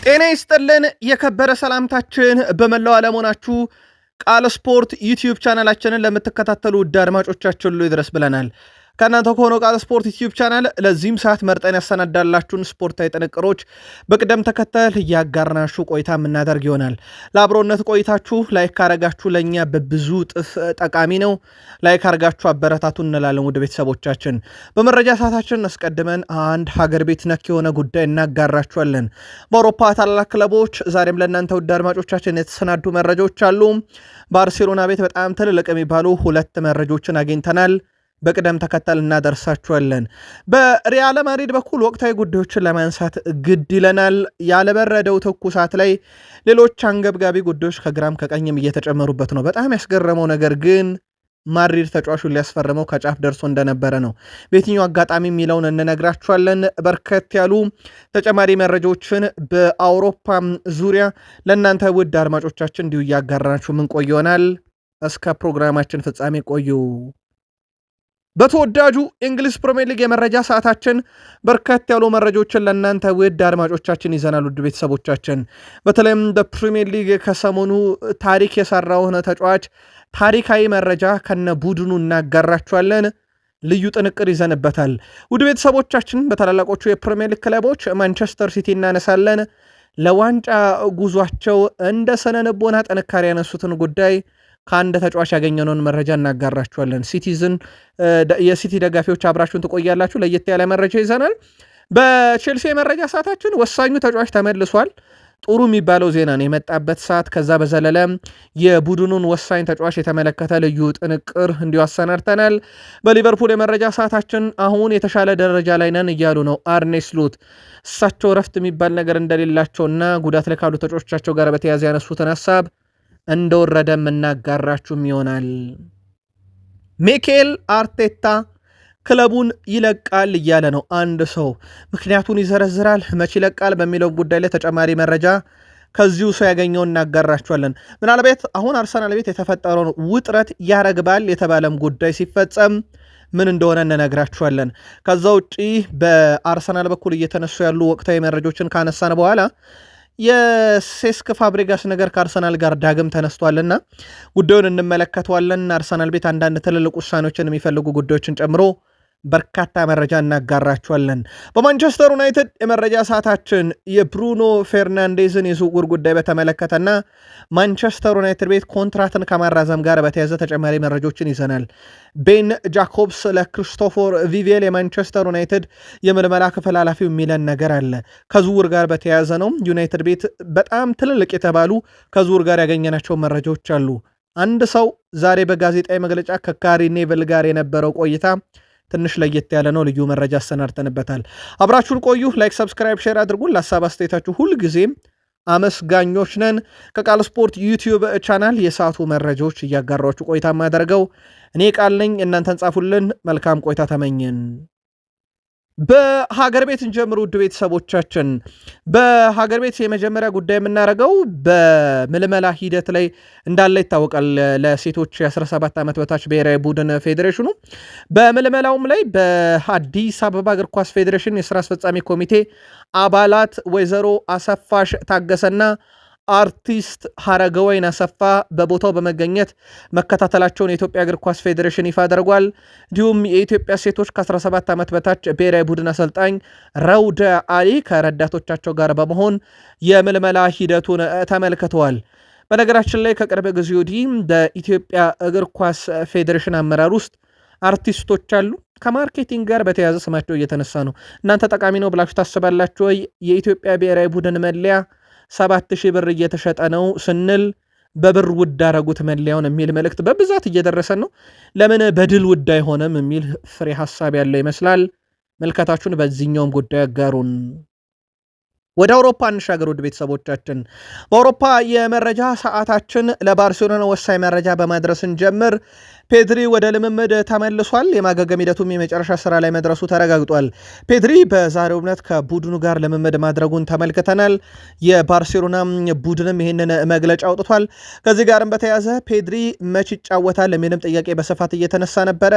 ጤና ይስጥልን የከበረ ሰላምታችን በመላው ዓለም ሆናችሁ ቃል ስፖርት ዩቲዩብ ቻናላችንን ለምትከታተሉ ውድ አድማጮቻችን ሁሉ ይድረስ ብለናል። ከእናንተ ከሆነው ቃል ስፖርት ዩቲዩብ ቻናል ለዚህም ሰዓት መርጠን ያሰናዳላችሁን ስፖርታዊ ጥንቅሮች በቅደም ተከተል እያጋርናችሁ ቆይታ የምናደርግ ይሆናል። ለአብሮነት ቆይታችሁ ላይክ ካረጋችሁ ለእኛ በብዙ ጥፍ ጠቃሚ ነው። ላይክ አርጋችሁ አበረታቱ እንላለን። ውድ ቤተሰቦቻችን በመረጃ ሰዓታችን አስቀድመን አንድ ሀገር ቤት ነክ የሆነ ጉዳይ እናጋራችኋለን። በአውሮፓ ታላላቅ ክለቦች ዛሬም ለእናንተ ውድ አድማጮቻችን የተሰናዱ መረጃዎች አሉ። ባርሴሎና ቤት በጣም ትልልቅ የሚባሉ ሁለት መረጃዎችን አግኝተናል። በቅደም ተከተል እናደርሳችኋለን። በሪያል ማድሪድ በኩል ወቅታዊ ጉዳዮችን ለማንሳት ግድ ይለናል። ያለበረደው ትኩሳት ላይ ሌሎች አንገብጋቢ ጉዳዮች ከግራም ከቀኝም እየተጨመሩበት ነው። በጣም ያስገረመው ነገር ግን ማድሪድ ተጫዋቹን ሊያስፈርመው ከጫፍ ደርሶ እንደነበረ ነው። በየትኛው አጋጣሚ የሚለውን እንነግራችኋለን። በርከት ያሉ ተጨማሪ መረጃዎችን በአውሮፓ ዙሪያ ለእናንተ ውድ አድማጮቻችን እንዲሁ እያጋራናችሁ ምን ቆይ ይሆናል። እስከ ፕሮግራማችን ፍጻሜ ቆዩ። በተወዳጁ እንግሊዝ ፕሪሚየር ሊግ የመረጃ ሰዓታችን በርከት ያሉ መረጃዎችን ለእናንተ ውድ አድማጮቻችን ይዘናል። ውድ ቤተሰቦቻችን በተለይም በፕሪሚየር ሊግ ከሰሞኑ ታሪክ የሰራውን ተጫዋች ታሪካዊ መረጃ ከነ ቡድኑ እናጋራችኋለን። ልዩ ጥንቅር ይዘንበታል። ውድ ቤተሰቦቻችን በታላላቆቹ የፕሪሚየር ሊግ ክለቦች ማንቸስተር ሲቲ እናነሳለን። ለዋንጫ ጉዟቸው እንደ ስነ ልቦና ጥንካሬ ያነሱትን ጉዳይ ከአንድ ተጫዋች ያገኘነውን መረጃ እናጋራችኋለን። የሲቲ ደጋፊዎች አብራችሁን ትቆያላችሁ። ለየት ያለ መረጃ ይዘናል። በቼልሲ የመረጃ ሰዓታችን ወሳኙ ተጫዋች ተመልሷል። ጥሩ የሚባለው ዜና ነው የመጣበት ሰዓት። ከዛ በዘለለ የቡድኑን ወሳኝ ተጫዋች የተመለከተ ልዩ ጥንቅር እንዲሁ አሰናድተናል። በሊቨርፑል የመረጃ ሰዓታችን አሁን የተሻለ ደረጃ ላይ ነን እያሉ ነው አርኔ ስሎት። እሳቸው እረፍት የሚባል ነገር እንደሌላቸውና ጉዳት ላይ ካሉ ተጫዋቾቻቸው ጋር በተያያዘ ያነሱትን ሀሳብ እንደወረደ የምናጋራችሁም ይሆናል። ሚኬል አርቴታ ክለቡን ይለቃል እያለ ነው አንድ ሰው። ምክንያቱን ይዘረዝራል። መች ይለቃል በሚለው ጉዳይ ላይ ተጨማሪ መረጃ ከዚሁ ሰው ያገኘውን እናጋራችኋለን። ምናልባት አሁን አርሰናል ቤት የተፈጠረውን ውጥረት ያረግባል የተባለም ጉዳይ ሲፈጸም ምን እንደሆነ እንነግራችኋለን። ከዛ ውጪ በአርሰናል በኩል እየተነሱ ያሉ ወቅታዊ መረጃዎችን ካነሳን በኋላ የሴስክ ፋብሪጋስ ነገር ከአርሰናል ጋር ዳግም ተነስቷልና ጉዳዩን እንመለከተዋለን። አርሰናል ቤት አንዳንድ ትልልቅ ውሳኔዎችን የሚፈልጉ ጉዳዮችን ጨምሮ በርካታ መረጃ እናጋራችኋለን። በማንቸስተር ዩናይትድ የመረጃ ሰዓታችን የብሩኖ ፌርናንዴዝን የዝውውር ጉዳይ በተመለከተና ማንቸስተር ዩናይትድ ቤት ኮንትራትን ከማራዘም ጋር በተያዘ ተጨማሪ መረጃዎችን ይዘናል። ቤን ጃኮብስ ለክሪስቶፈር ቪቬል የማንቸስተር ዩናይትድ የምልመላ ክፍል ኃላፊው የሚለን ነገር አለ። ከዝውውር ጋር በተያያዘ ነው። ዩናይትድ ቤት በጣም ትልልቅ የተባሉ ከዝውውር ጋር ያገኘናቸው መረጃዎች አሉ። አንድ ሰው ዛሬ በጋዜጣዊ መግለጫ ከካሪ ኔቭል ጋር የነበረው ቆይታ ትንሽ ለየት ያለ ነው። ልዩ መረጃ አሰናድተንበታል። አብራችሁን ቆዩ። ላይክ፣ ሰብስክራይብ፣ ሼር አድርጉን። ለሀሳብ አስተያየታችሁ ሁልጊዜም አመስጋኞች ነን። ከቃል ስፖርት ዩቲዩብ ቻናል የሰዓቱ መረጃዎች እያጋራችሁ ቆይታ የማደርገው እኔ ቃል ነኝ። እናንተን ጻፉልን። መልካም ቆይታ ተመኝን። በሀገር ቤት እንጀምር። ውድ ቤተሰቦቻችን በሀገር ቤት የመጀመሪያ ጉዳይ የምናደርገው በምልመላ ሂደት ላይ እንዳለ ይታወቃል። ለሴቶች የ17 ዓመት በታች ብሔራዊ ቡድን ፌዴሬሽኑ በምልመላውም ላይ በአዲስ አበባ እግር ኳስ ፌዴሬሽን የስራ አስፈጻሚ ኮሚቴ አባላት ወይዘሮ አሰፋሽ ታገሰና አርቲስት ሀረገወይን አሰፋ በቦታው በመገኘት መከታተላቸውን የኢትዮጵያ እግር ኳስ ፌዴሬሽን ይፋ አድርጓል። እንዲሁም የኢትዮጵያ ሴቶች ከ17 ዓመት በታች ብሔራዊ ቡድን አሰልጣኝ ረውደ አሊ ከረዳቶቻቸው ጋር በመሆን የምልመላ ሂደቱን ተመልክተዋል። በነገራችን ላይ ከቅርብ ጊዜ ወዲህ በኢትዮጵያ እግር ኳስ ፌዴሬሽን አመራር ውስጥ አርቲስቶች አሉ። ከማርኬቲንግ ጋር በተያያዘ ስማቸው እየተነሳ ነው። እናንተ ጠቃሚ ነው ብላችሁ ታስባላችሁ ወይ? የኢትዮጵያ ብሔራዊ ቡድን መለያ 7,000 ብር እየተሸጠ ነው ስንል በብር ውድ አረጉት መለያውን የሚል መልእክት በብዛት እየደረሰን ነው። ለምን በድል ውድ አይሆንም የሚል ፍሬ ሀሳብ ያለው ይመስላል። መልከታችሁን በዚህኛውም ጉዳይ አጋሩን። ወደ አውሮፓ እንሻገር። ውድ ቤተሰቦቻችን በአውሮፓ የመረጃ ሰዓታችን ለባርሴሎና ወሳኝ መረጃ በማድረስን ጀምር ፔድሪ ወደ ልምምድ ተመልሷል። የማገገም ሂደቱም የመጨረሻ ስራ ላይ መድረሱ ተረጋግጧል። ፔድሪ በዛሬው ዕለት ከቡድኑ ጋር ልምምድ ማድረጉን ተመልክተናል። የባርሴሎና ቡድንም ይህንን መግለጫ አውጥቷል። ከዚህ ጋርም በተያያዘ ፔድሪ መች ይጫወታል የሚልም ጥያቄ በስፋት እየተነሳ ነበረ።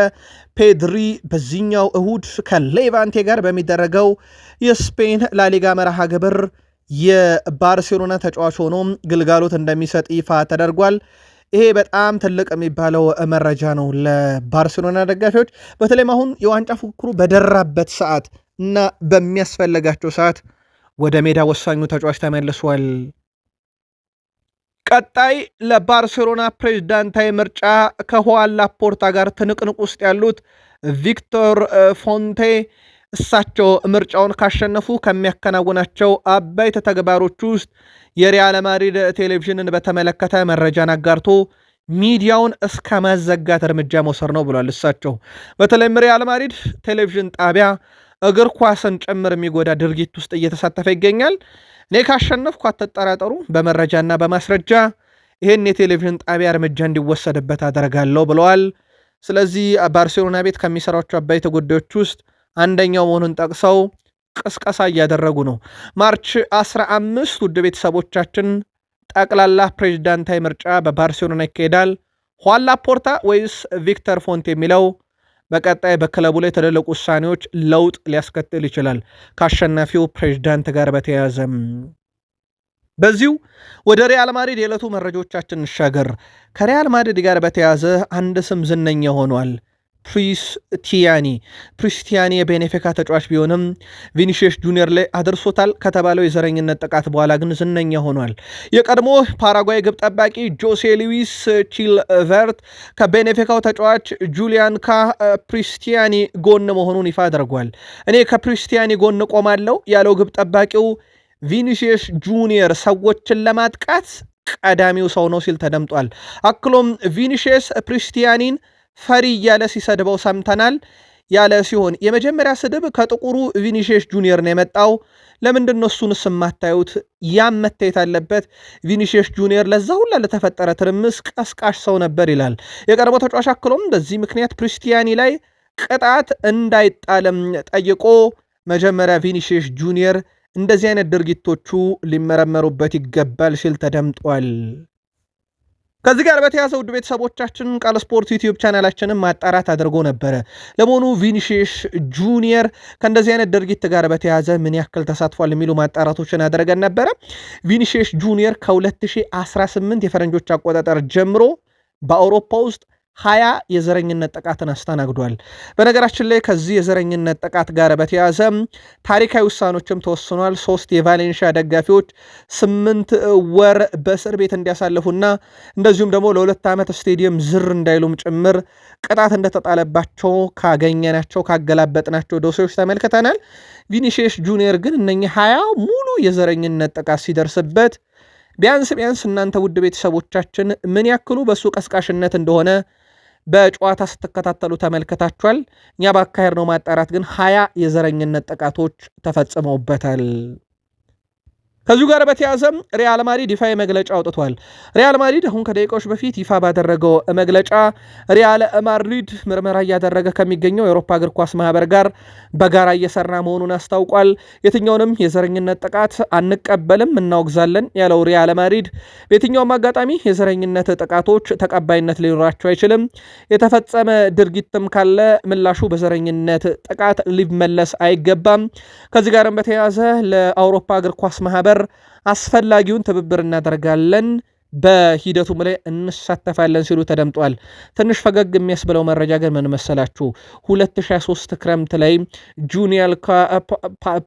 ፔድሪ በዚህኛው እሁድ ከሌቫንቴ ጋር በሚደረገው የስፔን ላሊጋ መርሃ ግብር የባርሴሎና ተጫዋች ሆኖ ግልጋሎት እንደሚሰጥ ይፋ ተደርጓል። ይሄ በጣም ትልቅ የሚባለው መረጃ ነው ለባርሴሎና ደጋፊዎች። በተለይም አሁን የዋንጫ ፉክክሩ በደራበት ሰዓት እና በሚያስፈልጋቸው ሰዓት ወደ ሜዳ ወሳኙ ተጫዋች ተመልሷል። ቀጣይ ለባርሴሎና ፕሬዝዳንታዊ ምርጫ ከሁዋን ላፖርታ ጋር ትንቅንቅ ውስጥ ያሉት ቪክቶር ፎንቴ እሳቸው ምርጫውን ካሸነፉ ከሚያከናውናቸው አበይት ተግባሮች ውስጥ የሪያል ማድሪድ ቴሌቪዥንን በተመለከተ መረጃን አጋርቶ ሚዲያውን እስከ ማዘጋት እርምጃ መውሰድ ነው ብሏል። እሳቸው በተለይም ሪያል ማድሪድ ቴሌቪዥን ጣቢያ እግር ኳስን ጭምር የሚጎዳ ድርጊት ውስጥ እየተሳተፈ ይገኛል። እኔ ካሸነፍኩ አትጠራጠሩ፣ በመረጃና በማስረጃ ይህን የቴሌቪዥን ጣቢያ እርምጃ እንዲወሰድበት አደርጋለሁ ብለዋል። ስለዚህ ባርሴሎና ቤት ከሚሰራቸው አበይት ጉዳዮች ውስጥ አንደኛው መሆኑን ጠቅሰው ቅስቀሳ እያደረጉ ነው። ማርች 15 ውድ ቤተሰቦቻችን ጠቅላላ ፕሬዚዳንታዊ ምርጫ በባርሴሎና ይካሄዳል። ሁዋን ላፖርታ ወይስ ቪክተር ፎንት የሚለው በቀጣይ በክለቡ ላይ ትልልቅ ውሳኔዎች ለውጥ ሊያስከትል ይችላል ከአሸናፊው ፕሬዚዳንት ጋር በተያያዘም። በዚሁ ወደ ሪያል ማድሪድ የዕለቱ መረጃዎቻችን እንሻገር። ከሪያል ማድሪድ ጋር በተያያዘ አንድ ስም ዝነኛ ሆኗል። ፕሪስቲያኒ የቤኔፊካ ተጫዋች ቢሆንም ቪኒሺየስ ጁኒየር ላይ አድርሶታል ከተባለው የዘረኝነት ጥቃት በኋላ ግን ዝነኛ ሆኗል። የቀድሞ ፓራጓይ ግብ ጠባቂ ጆሴ ሉዊስ ቺልቨርት ከቤኔፊካው ተጫዋች ጁሊያን ፕሪስቲያኒ ጎን መሆኑን ይፋ አድርጓል። እኔ ከፕሪስቲያኒ ጎን ቆማለሁ ያለው ግብ ጠባቂው ቪኒሺየስ ጁኒየር ሰዎችን ለማጥቃት ቀዳሚው ሰው ነው ሲል ተደምጧል። አክሎም ቪኒሺየስ ፕሪስቲያኒን ፈሪ እያለ ሲሰድበው ሰምተናል ያለ ሲሆን የመጀመሪያ ስድብ ከጥቁሩ ቪኒሺየስ ጁኒየር ነው የመጣው። ለምንድን ነው እሱንስ የማታዩት? ያም መታየት አለበት። ቪኒሺየስ ጁኒየር ለዛ ሁላ ለተፈጠረ ትርምስ ቀስቃሽ ሰው ነበር ይላል የቀድሞ ተጫዋች። አክሎም በዚህ ምክንያት ፕሪስቲያኒ ላይ ቅጣት እንዳይጣለም ጠይቆ መጀመሪያ ቪኒሺየስ ጁኒየር እንደዚህ አይነት ድርጊቶቹ ሊመረመሩበት ይገባል ሲል ተደምጧል። ከዚህ ጋር በተያያዘ ውድ ቤተሰቦቻችን ቃል ስፖርት ዩቲዩብ ቻናላችንን ማጣራት አድርጎ ነበረ። ለመሆኑ ቪኒሺየስ ጁኒየር ከእንደዚህ አይነት ድርጊት ጋር በተያያዘ ምን ያክል ተሳትፏል የሚሉ ማጣራቶችን አድርገን ነበረ። ቪኒሺየስ ጁኒየር ከ2018 የፈረንጆች አቆጣጠር ጀምሮ በአውሮፓ ውስጥ 20 የዘረኝነት ጥቃትን አስተናግዷል። በነገራችን ላይ ከዚህ የዘረኝነት ጥቃት ጋር በተያያዘ ታሪካዊ ውሳኔዎችም ተወስኗል። 3 የቫሌንሺያ ደጋፊዎች 8 ወር በእስር ቤት እንዲያሳልፉና እንደዚሁም ደግሞ ለ2 ዓመት ስቴዲየም ዝር እንዳይሉም ጭምር ቅጣት እንደተጣለባቸው ካገኘናቸው ካገላበጥናቸው ዶሴዎች ተመልክተናል። ቪኒሺየስ ጁኒየር ግን እነኚህ 20 ሙሉ የዘረኝነት ጥቃት ሲደርስበት ቢያንስ እናንተ ውድ ቤተሰቦቻችን ምን ያክሉ በሱ ቀስቃሽነት እንደሆነ በጨዋታ ስትከታተሉ ተመልከታችኋል። እኛ ባካሄድ ነው ማጣራት ግን 20 የዘረኝነት ጥቃቶች ተፈጽመውበታል። ከዚሁ ጋር በተያያዘም ሪያል ማድሪድ ይፋ መግለጫ አውጥቷል። ሪያል ማድሪድ አሁን ከደቂቃዎች በፊት ይፋ ባደረገው መግለጫ ሪያል ማድሪድ ምርመራ እያደረገ ከሚገኘው የአውሮፓ እግር ኳስ ማህበር ጋር በጋራ እየሰራ መሆኑን አስታውቋል። የትኛውንም የዘረኝነት ጥቃት አንቀበልም፣ እናወግዛለን ያለው ሪያል ማድሪድ በየትኛውም አጋጣሚ የዘረኝነት ጥቃቶች ተቀባይነት ሊኖራቸው አይችልም፣ የተፈጸመ ድርጊትም ካለ ምላሹ በዘረኝነት ጥቃት ሊመለስ አይገባም። ከዚህ ጋርም በተያያዘ ለአውሮፓ እግር ኳስ ማህበር አስፈላጊውን ትብብር እናደርጋለን፣ በሂደቱም ላይ እንሳተፋለን ሲሉ ተደምጧል። ትንሽ ፈገግ የሚያስብለው መረጃ ግን ምን መሰላችሁ? 2023 ክረምት ላይ ጁኒየር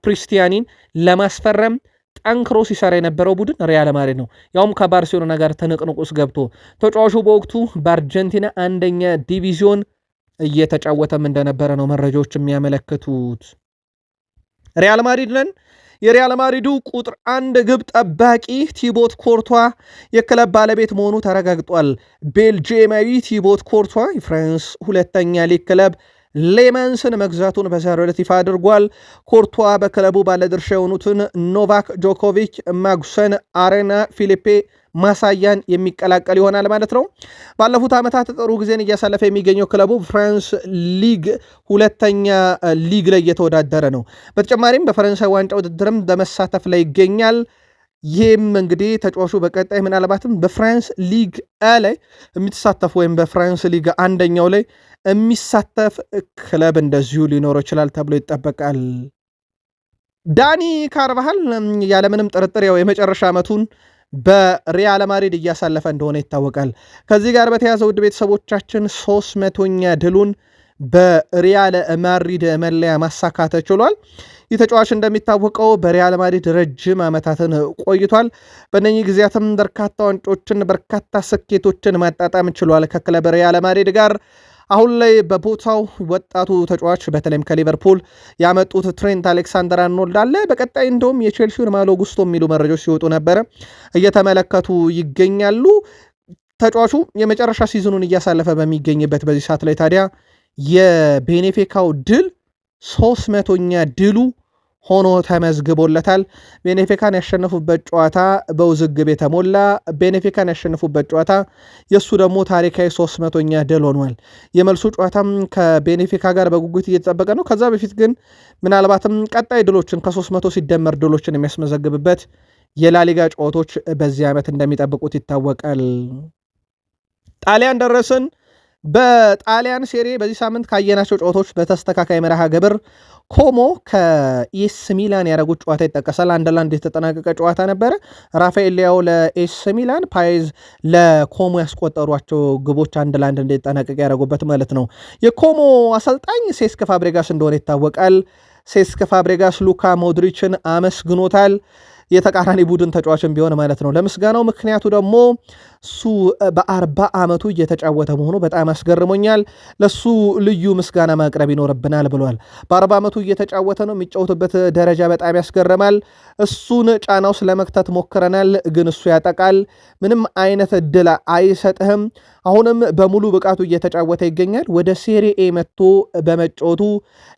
ፕሪስቲያኒን ለማስፈረም ጠንክሮ ሲሰራ የነበረው ቡድን ሪያል ማድሪድ ነው። ያውም ከባርሴሎና ጋር ትንቅንቅ ውስጥ ገብቶ ተጫዋቹ በወቅቱ በአርጀንቲና አንደኛ ዲቪዚዮን እየተጫወተም እንደነበረ ነው መረጃዎች የሚያመለክቱት። ሪያል ማድሪድ ነን የሪያል ማድሪዱ ቁጥር 1 ግብ ጠባቂ ቲቦት ኮርቷ የክለብ ባለቤት መሆኑ ተረጋግጧል። ቤልጂየማዊ ቲቦት ኮርቷ የፍራንስ ሁለተኛ ሊግ ክለብ ሌማንስን መግዛቱን በዛሬው ዕለት ይፋ አድርጓል። ኮርቷ በክለቡ ባለድርሻ የሆኑትን ኖቫክ ጆኮቪች፣ ማጉሰን አሬና፣ ፊሊፔ ማሳያን የሚቀላቀል ይሆናል ማለት ነው። ባለፉት ዓመታት ጥሩ ጊዜን እያሳለፈ የሚገኘው ክለቡ ፍራንስ ሊግ ሁለተኛ ሊግ ላይ እየተወዳደረ ነው። በተጨማሪም በፈረንሳይ ዋንጫ ውድድርም በመሳተፍ ላይ ይገኛል። ይህም እንግዲህ ተጫዋቹ በቀጣይ ምናልባትም በፍራንስ ሊግ ላይ የሚተሳተፍ ወይም በፍራንስ ሊግ አንደኛው ላይ የሚሳተፍ ክለብ እንደዚሁ ሊኖረው ይችላል ተብሎ ይጠበቃል። ዳኒ ካርቫሃል ያለምንም ጥርጥር ያው የመጨረሻ ዓመቱን በሪያል ማድሪድ እያሳለፈ እንደሆነ ይታወቃል። ከዚህ ጋር በተያያዘ ውድ ቤተሰቦቻችን 300ኛ ድሉን በሪያል ማድሪድ መለያ ማሳካት ችሏል። ይህ ተጫዋች እንደሚታወቀው በሪያል ማድሪድ ረጅም ዓመታትን ቆይቷል። በእነኚህ ጊዜያትም በርካታ ዋንጫዎችን፣ በርካታ ስኬቶችን ማጣጣም ችሏል ከክለብ ሪያል ማድሪድ ጋር። አሁን ላይ በቦታው ወጣቱ ተጫዋች በተለይም ከሊቨርፑል ያመጡት ትሬንት አሌክሳንደር አርኖልድ አለ። በቀጣይ እንደውም የቼልሲውን ማሎ ጉስቶ የሚሉ መረጃዎች ሲወጡ ነበረ፣ እየተመለከቱ ይገኛሉ። ተጫዋቹ የመጨረሻ ሲዝኑን እያሳለፈ በሚገኝበት በዚህ ሰዓት ላይ ታዲያ የቤኔፊካው ድል 300ኛ ድሉ ሆኖ ተመዝግቦለታል። ቤኔፊካን ያሸነፉበት ጨዋታ በውዝግብ የተሞላ ቤኔፊካን ያሸነፉበት ጨዋታ የእሱ ደግሞ ታሪካዊ 300ኛ ድል ሆኗል። የመልሱ ጨዋታም ከቤኔፊካ ጋር በጉጉት እየተጠበቀ ነው። ከዛ በፊት ግን ምናልባትም ቀጣይ ድሎችን ከ300 ሲደመር ድሎችን የሚያስመዘግብበት የላሊጋ ጨዋታዎች በዚህ ዓመት እንደሚጠብቁት ይታወቃል። ጣሊያን ደረስን። በጣሊያን ሴሪ በዚህ ሳምንት ካየናቸው ጨዋታዎች በተስተካካይ መርሃ ግብር ኮሞ ከኤስ ሚላን ያደረጉት ጨዋታ ይጠቀሳል። 1-1 የተጠናቀቀ ጨዋታ ነበረ። ራፋኤል ሊያው ለኤስ ሚላን፣ ፓይዝ ለኮሞ ያስቆጠሯቸው ግቦች 1-1 እንዲጠናቀቅ ያደረጉበት ማለት ነው። የኮሞ አሰልጣኝ ሴስክ ፋብሬጋስ እንደሆነ ይታወቃል። ሴስክ ፋብሬጋስ ሉካ ሞድሪችን አመስግኖታል። የተቃራኒ ቡድን ተጫዋችን ቢሆን ማለት ነው። ለምስጋናው ምክንያቱ ደግሞ እሱ በ40 ዓመቱ እየተጫወተ መሆኑ በጣም አስገርሞኛል። ለሱ ልዩ ምስጋና ማቅረብ ይኖርብናል ብሏል። በ40 ዓመቱ እየተጫወተ ነው። የሚጫወቱበት ደረጃ በጣም ያስገርማል። እሱን ጫና ውስጥ ለመክተት ሞክረናል፣ ግን እሱ ያጠቃል። ምንም አይነት እድል አይሰጥህም። አሁንም በሙሉ ብቃቱ እየተጫወተ ይገኛል። ወደ ሴሪኤ መጥቶ በመጫወቱ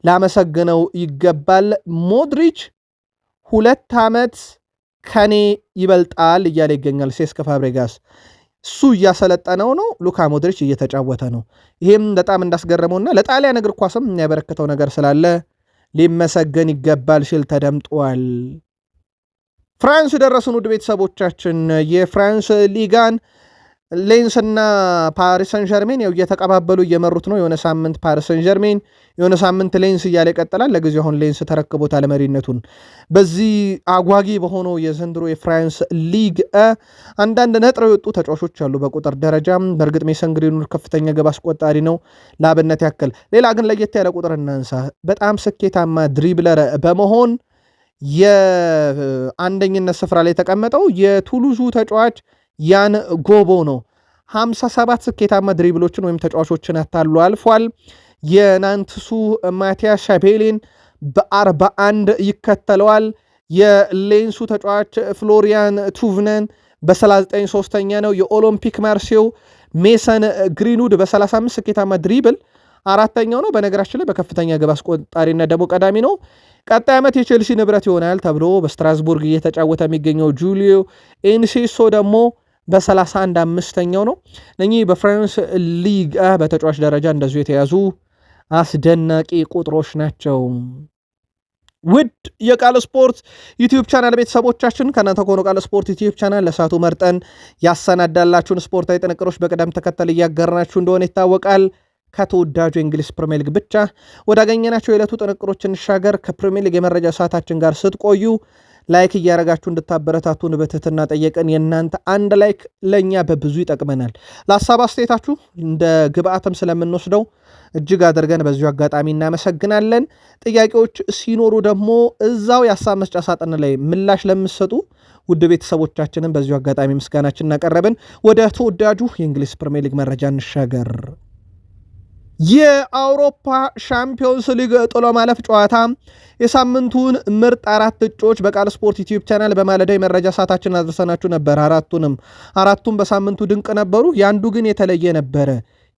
ላመሰግነው ይገባል። ሞድሪች 2 ዓመት ከኔ ይበልጣል እያለ ይገኛል ሴስክ ፋብሬጋስ። እሱ እያሰለጠነው ነው፣ ሉካ ሞድሪች እየተጫወተ ነው። ይህም በጣም እንዳስገረመውና ለጣሊያን እግር ኳስም የሚያበረክተው ነገር ስላለ ሊመሰገን ይገባል ሲል ተደምጧል። ፍራንስ ደረሱን ውድ ቤተሰቦቻችን። የፍራንስ ሊጋን ሌንስ እና ፓሪስ ሰን ጀርሜን ያው እየተቀባበሉ እየመሩት ነው። የሆነ ሳምንት ፓሪስ ሰን ጀርሜን፣ የሆነ ሳምንት ሌንስ እያለ ይቀጥላል። ለጊዜው አሁን ሌንስ ተረክቦታል መሪነቱን። በዚህ አጓጊ በሆነው የዘንድሮ የፍራንስ ሊግ አንዳንድ ነጥረው የወጡ ተጫዋቾች አሉ በቁጥር ደረጃ። በእርግጥ ሜሰን ግሪንውድ ከፍተኛ ግብ አስቆጣሪ ነው ለአብነት ያክል። ሌላ ግን ለየት ያለ ቁጥር እናንሳ። በጣም ስኬታማ ድሪብለር በመሆን የአንደኝነት ስፍራ ላይ የተቀመጠው የቱሉዙ ተጫዋች ያን ጎቦ ነው። 57 ስኬታማ ድሪብሎችን ወይም ተጫዋቾችን አታሎ አልፏል። የናንትሱ ማቲያስ ሻቤሊን በ41 ይከተለዋል። የሌንሱ ተጫዋች ፍሎሪያን ቱቭነን በ39 ሶስተኛ ነው። የኦሎምፒክ ማርሴው ሜሰን ግሪንውድ በ35 ስኬታማ ድሪብል አራተኛው ነው። በነገራችን ላይ በከፍተኛ ግብ አስቆጣሪነት ደግሞ ቀዳሚ ነው። ቀጣይ ዓመት የቼልሲ ንብረት ይሆናል ተብሎ በስትራስቡርግ እየተጫወተ የሚገኘው ጁሊዮ ኤንሴሶ ደግሞ በ31 አምስተኛው ነው። እነኚህ በፍራንስ ሊግ በተጫዋች ደረጃ እንደዚሁ የተያዙ አስደናቂ ቁጥሮች ናቸው። ውድ የቃል ስፖርት ዩቲዩብ ቻናል ቤተሰቦቻችን ከእናንተ ከሆነ ቃል ስፖርት ዩቲዩብ ቻናል ለሰዓቱ መርጠን ያሰናዳላችሁን ስፖርታዊ ጥንቅሮች በቅደም ተከተል እያጋራናችሁ እንደሆነ ይታወቃል። ከተወዳጁ የእንግሊዝ ፕሪሚየር ሊግ ብቻ ወዳገኘናቸው የዕለቱ ጥንቅሮች እንሻገር። ከፕሪሚየር ሊግ የመረጃ ሰዓታችን ጋር ስትቆዩ ላይክ እያረጋችሁ እንድታበረታቱን በትህትና ጠየቅን። የእናንተ አንድ ላይክ ለእኛ በብዙ ይጠቅመናል። ለሀሳብ አስተያየታችሁ እንደ ግብአትም ስለምንወስደው እጅግ አድርገን በዚሁ አጋጣሚ እናመሰግናለን። ጥያቄዎች ሲኖሩ ደግሞ እዛው የሀሳብ መስጫ ሳጥን ላይ ምላሽ ለምሰጡ ውድ ቤተሰቦቻችንን በዚሁ አጋጣሚ ምስጋናችን እናቀረብን። ወደ ተወዳጁ የእንግሊዝ ፕሪሚየር ሊግ መረጃ እንሻገር። የአውሮፓ ሻምፒዮንስ ሊግ ጥሎ ማለፍ ጨዋታ የሳምንቱን ምርጥ 4 እጩዎች በቃል ስፖርት ዩቲዩብ ቻናል በማለዳው የመረጃ ሰዓታችን አድርሰናችሁ ነበር። አራቱም በሳምንቱ ድንቅ ነበሩ። ያንዱ ግን የተለየ ነበረ።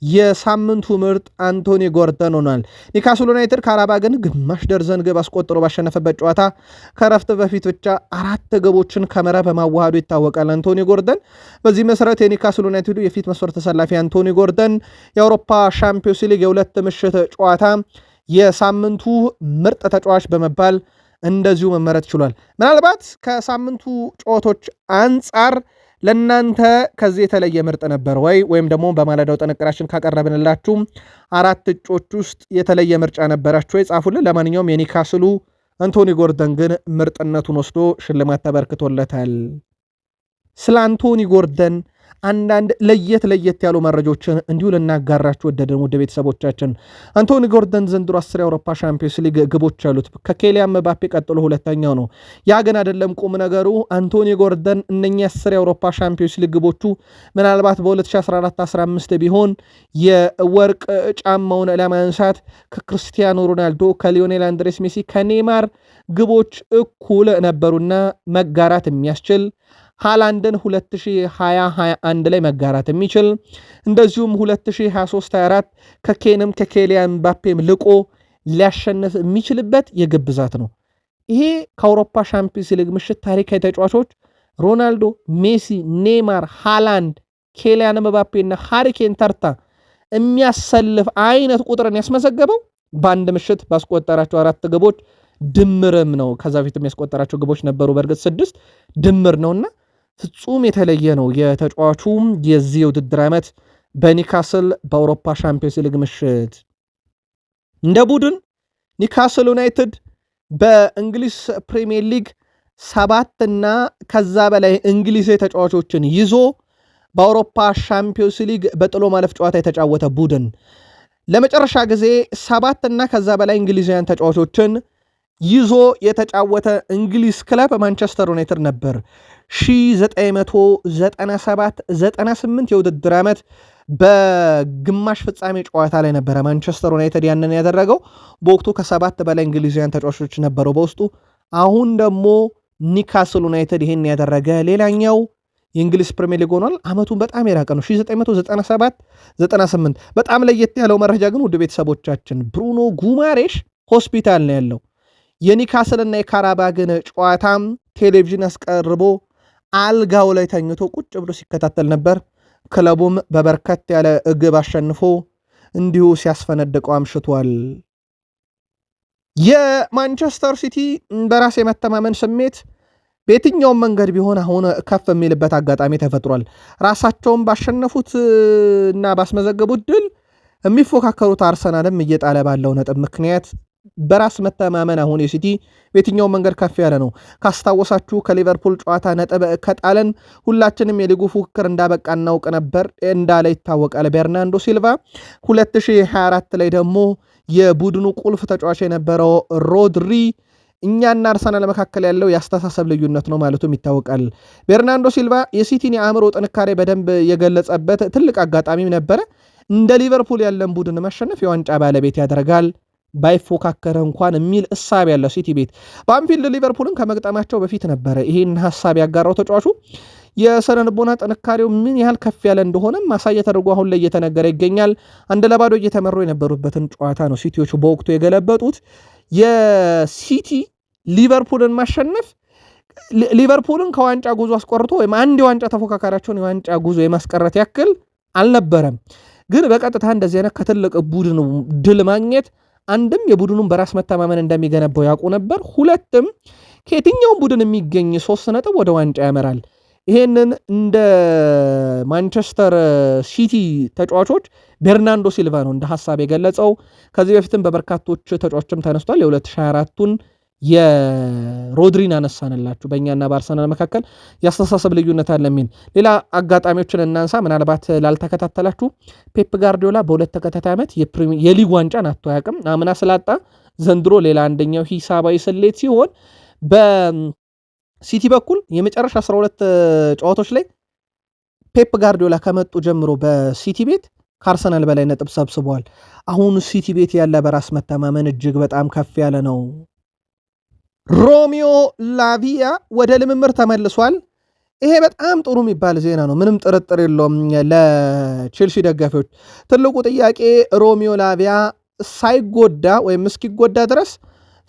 የሳምንቱ ምርጥ አንቶኒ ጎርደን ሆኗል። ኒውካስል ዩናይትድ ካራባግን ግማሽ ደርዘን ግብ አስቆጥሮ ባሸነፈበት ጨዋታ ከረፍት በፊት ብቻ 4 ግቦችን ከመረብ በማዋሃዱ ይታወቃል አንቶኒ ጎርደን። በዚህ መሰረት የኒውካስል ዩናይትዱ የፊት መስመር ተሰላፊ አንቶኒ ጎርደን የአውሮፓ ሻምፒዮንስ ሊግ የሁለት ምሽት ጨዋታ የሳምንቱ ምርጥ ተጫዋች በመባል እንደዚሁ መመረጥ ችሏል። ምናልባት ከሳምንቱ ጨዋታዎች አንጻር ለእናንተ ከዚህ የተለየ ምርጥ ነበር ወይም ደግሞ በማለዳው ጥንቅራችን ካቀረብንላችሁ 4 እጮች ውስጥ የተለየ ምርጫ ነበራችሁ ወይ? ጻፉልን። ለማንኛውም የኒውካስሉ አንቶኒ ጎርደን ግን ምርጥነቱን ወስዶ ሽልማት ተበርክቶለታል። ስለ አንቶኒ ጎርደን አንዳንድ ለየት ያሉ መረጃዎችን እንዲሁ ልናጋራችሁ ወደድን። ውድ ቤተሰቦቻችን አንቶኒ ጎርደን ዘንድሮ 10 የአውሮፓ ሻምፒዮንስ ሊግ ግቦች ያሉት ከኬሊያን ምባፔ ቀጥሎ ሁለተኛው ነው። ያ ግን አይደለም ቁም ነገሩ። አንቶኒ ጎርደን እነኛ 10 የአውሮፓ ሻምፒዮንስ ሊግ ግቦቹ ምናልባት በ2014-15 ቢሆን የወርቅ ጫማውን ለማንሳት ከክርስቲያኖ ሮናልዶ፣ ከሊዮኔል አንድሬስ ሜሲ፣ ከኔይማር ግቦች እኩል ነበሩና መጋራት የሚያስችል ሃላንድን 2020-21 ላይ መጋራት የሚችል እንደዚሁም 2023-24 ከኬንም ከኬሊያን ምባፔም ልቆ ሊያሸንፍ የሚችልበት የግብ ብዛት ነው። ይሄ ከአውሮፓ ሻምፒዮንስ ሊግ ምሽት ታሪካዊ ተጫዋቾች ሮናልዶ፣ ሜሲ፣ ኔይማር፣ ሃላንድ፣ ኬሊያን ምባፔ እና ሃሪኬን ተርታ የሚያሰልፍ አይነት ቁጥርን ያስመዘገበው በአንድ ምሽት ባስቆጠራቸው 4 ግቦች ድምርም ነው። ከዛ በፊት የሚያስቆጠራቸው ግቦች ነበሩ፣ በእርግጥ 6 ድምር ነውና ፍጹም የተለየ ነው። የተጫዋቹም የዚህ የውድድር ዓመት በኒካስል በአውሮፓ ሻምፒዮንስ ሊግ ምሽት እንደ ቡድን ኒካስል ዩናይትድ በእንግሊዝ ፕሪሚየር ሊግ 7 እና ከዛ በላይ እንግሊዝ ተጫዋቾችን ይዞ በአውሮፓ ሻምፒዮንስ ሊግ በጥሎ ማለፍ ጨዋታ የተጫወተ ቡድን ለመጨረሻ ጊዜ 7 እና ከዛ በላይ እንግሊዛውያን ተጫዋቾችን ይዞ የተጫወተ እንግሊዝ ክለብ ማንቸስተር ዩናይትድ ነበር። 1997-98 የውድድር ዓመት በግማሽ ፍጻሜ ጨዋታ ላይ ነበረ ማንቸስተር ዩናይትድ ያንን ያደረገው። በወቅቱ ከ7 በላይ እንግሊዛውያን ተጫዋቾች ነበረው በውስጡ። አሁን ደግሞ ኒካስል ዩናይትድ ይህን ያደረገ ሌላኛው የእንግሊዝ ፕሪሚየር ሊግ ሆኗል። ዓመቱን በጣም የራቀ ነው 1997-98። በጣም ለየት ያለው መረጃ ግን ውድ ቤተሰቦቻችን ብሩኖ ጉማሬሽ ሆስፒታል ነው ያለው። የኒካስልና የካራባግን ጨዋታም ቴሌቪዥን አስቀርቦ አልጋው ላይ ተኝቶ ቁጭ ብሎ ሲከታተል ነበር። ክለቡም በበርከት ያለ ግብ አሸንፎ እንዲሁ ሲያስፈነድቀው አምሽቷል። የማንቸስተር ሲቲ በራስ የመተማመን ስሜት በየትኛውም መንገድ ቢሆን አሁን ከፍ የሚልበት አጋጣሚ ተፈጥሯል። ራሳቸውን ባሸነፉት እና ባስመዘገቡት ድል የሚፎካከሩት አርሰናልም እየጣለ ባለው ነጥብ ምክንያት በራስ መተማመን አሁን የሲቲ በየትኛው መንገድ ከፍ ያለ ነው። ካስታወሳችሁ ከሊቨርፑል ጨዋታ ነጥብ ከጣለን ሁላችንም የሊጉ ፉክክር እንዳበቃ እናውቅ ነበር እንዳለ ይታወቃል ቤርናንዶ ሲልቫ። 2024 ላይ ደግሞ የቡድኑ ቁልፍ ተጫዋች የነበረው ሮድሪ እኛና አርሰናል መካከል ያለው የአስተሳሰብ ልዩነት ነው ማለቱም ይታወቃል። ቤርናንዶ ሲልቫ የሲቲን የአእምሮ ጥንካሬ በደንብ የገለጸበት ትልቅ አጋጣሚም ነበረ። እንደ ሊቨርፑል ያለን ቡድን ማሸነፍ የዋንጫ ባለቤት ያደርጋል ባይፎካከረ እንኳን የሚል እሳብ ያለው ሲቲ ቤት በአንፊልድ ሊቨርፑልን ከመግጠማቸው በፊት ነበረ ይህን ሐሳብ ያጋራው ተጫዋቹ። የስነ ልቦና ጥንካሬው ምን ያህል ከፍ ያለ እንደሆነ ማሳየት ተደርጎ አሁን ላይ እየተነገረ ይገኛል። 1-0 እየተመሩ የነበሩበትን ጨዋታ ነው ሲቲዎቹ በወቅቱ የገለበጡት። የሲቲ ሊቨርፑልን ማሸነፍ ሊቨርፑልን ከዋንጫ ጉዞ አስቆርቶ ወይም አንድ የዋንጫ ተፎካካሪያቸውን የዋንጫ ጉዞ የማስቀረት ያክል አልነበረም። ግን በቀጥታ እንደዚህ አይነት ከትልቅ ቡድኑ ድል ማግኘት አንድም የቡድኑን በራስ መተማመን እንደሚገነባው ያውቁ ነበር፣ ሁለትም ከየትኛውም ቡድን የሚገኝ 3 ነጥብ ወደ ዋንጫ ያመራል። ይሄንን እንደ ማንቸስተር ሲቲ ተጫዋቾች ቤርናንዶ ሲልቫ ነው እንደ ሐሳብ የገለጸው። ከዚህ በፊትም በበርካቶች ተጫዋቾችም ተነስቷል። የ2024ቱን የሮድሪን አነሳንላችሁ በእኛና በአርሰናል መካከል ያስተሳሰብ ልዩነት አለ የሚል ሌላ አጋጣሚዎችን እናንሳ። ምናልባት ላልተከታተላችሁ ፔፕ ጋርዲዮላ በ2 ተከታታይ ዓመት የሊግ ዋንጫን አጥቶ አያውቅም። አምና ስላጣ ዘንድሮ ሌላ አንደኛው ሂሳባዊ ስሌት ሲሆን በሲቲ በኩል የመጨረሻ 12 ጨዋታዎች ላይ ፔፕ ጋርዲዮላ ከመጡ ጀምሮ በሲቲ ቤት ከአርሰናል በላይ ነጥብ ሰብስበዋል። አሁን ሲቲ ቤት ያለ በራስ መተማመን እጅግ በጣም ከፍ ያለ ነው። ሮሚዮ ላቪያ ወደ ልምምር ተመልሷል። ይሄ በጣም ጥሩ የሚባል ዜና ነው፣ ምንም ጥርጥር የለውም። ለቼልሲ ደጋፊዎች ትልቁ ጥያቄ ሮሚዮ ላቪያ ሳይጎዳ ወይም እስኪጎዳ ድረስ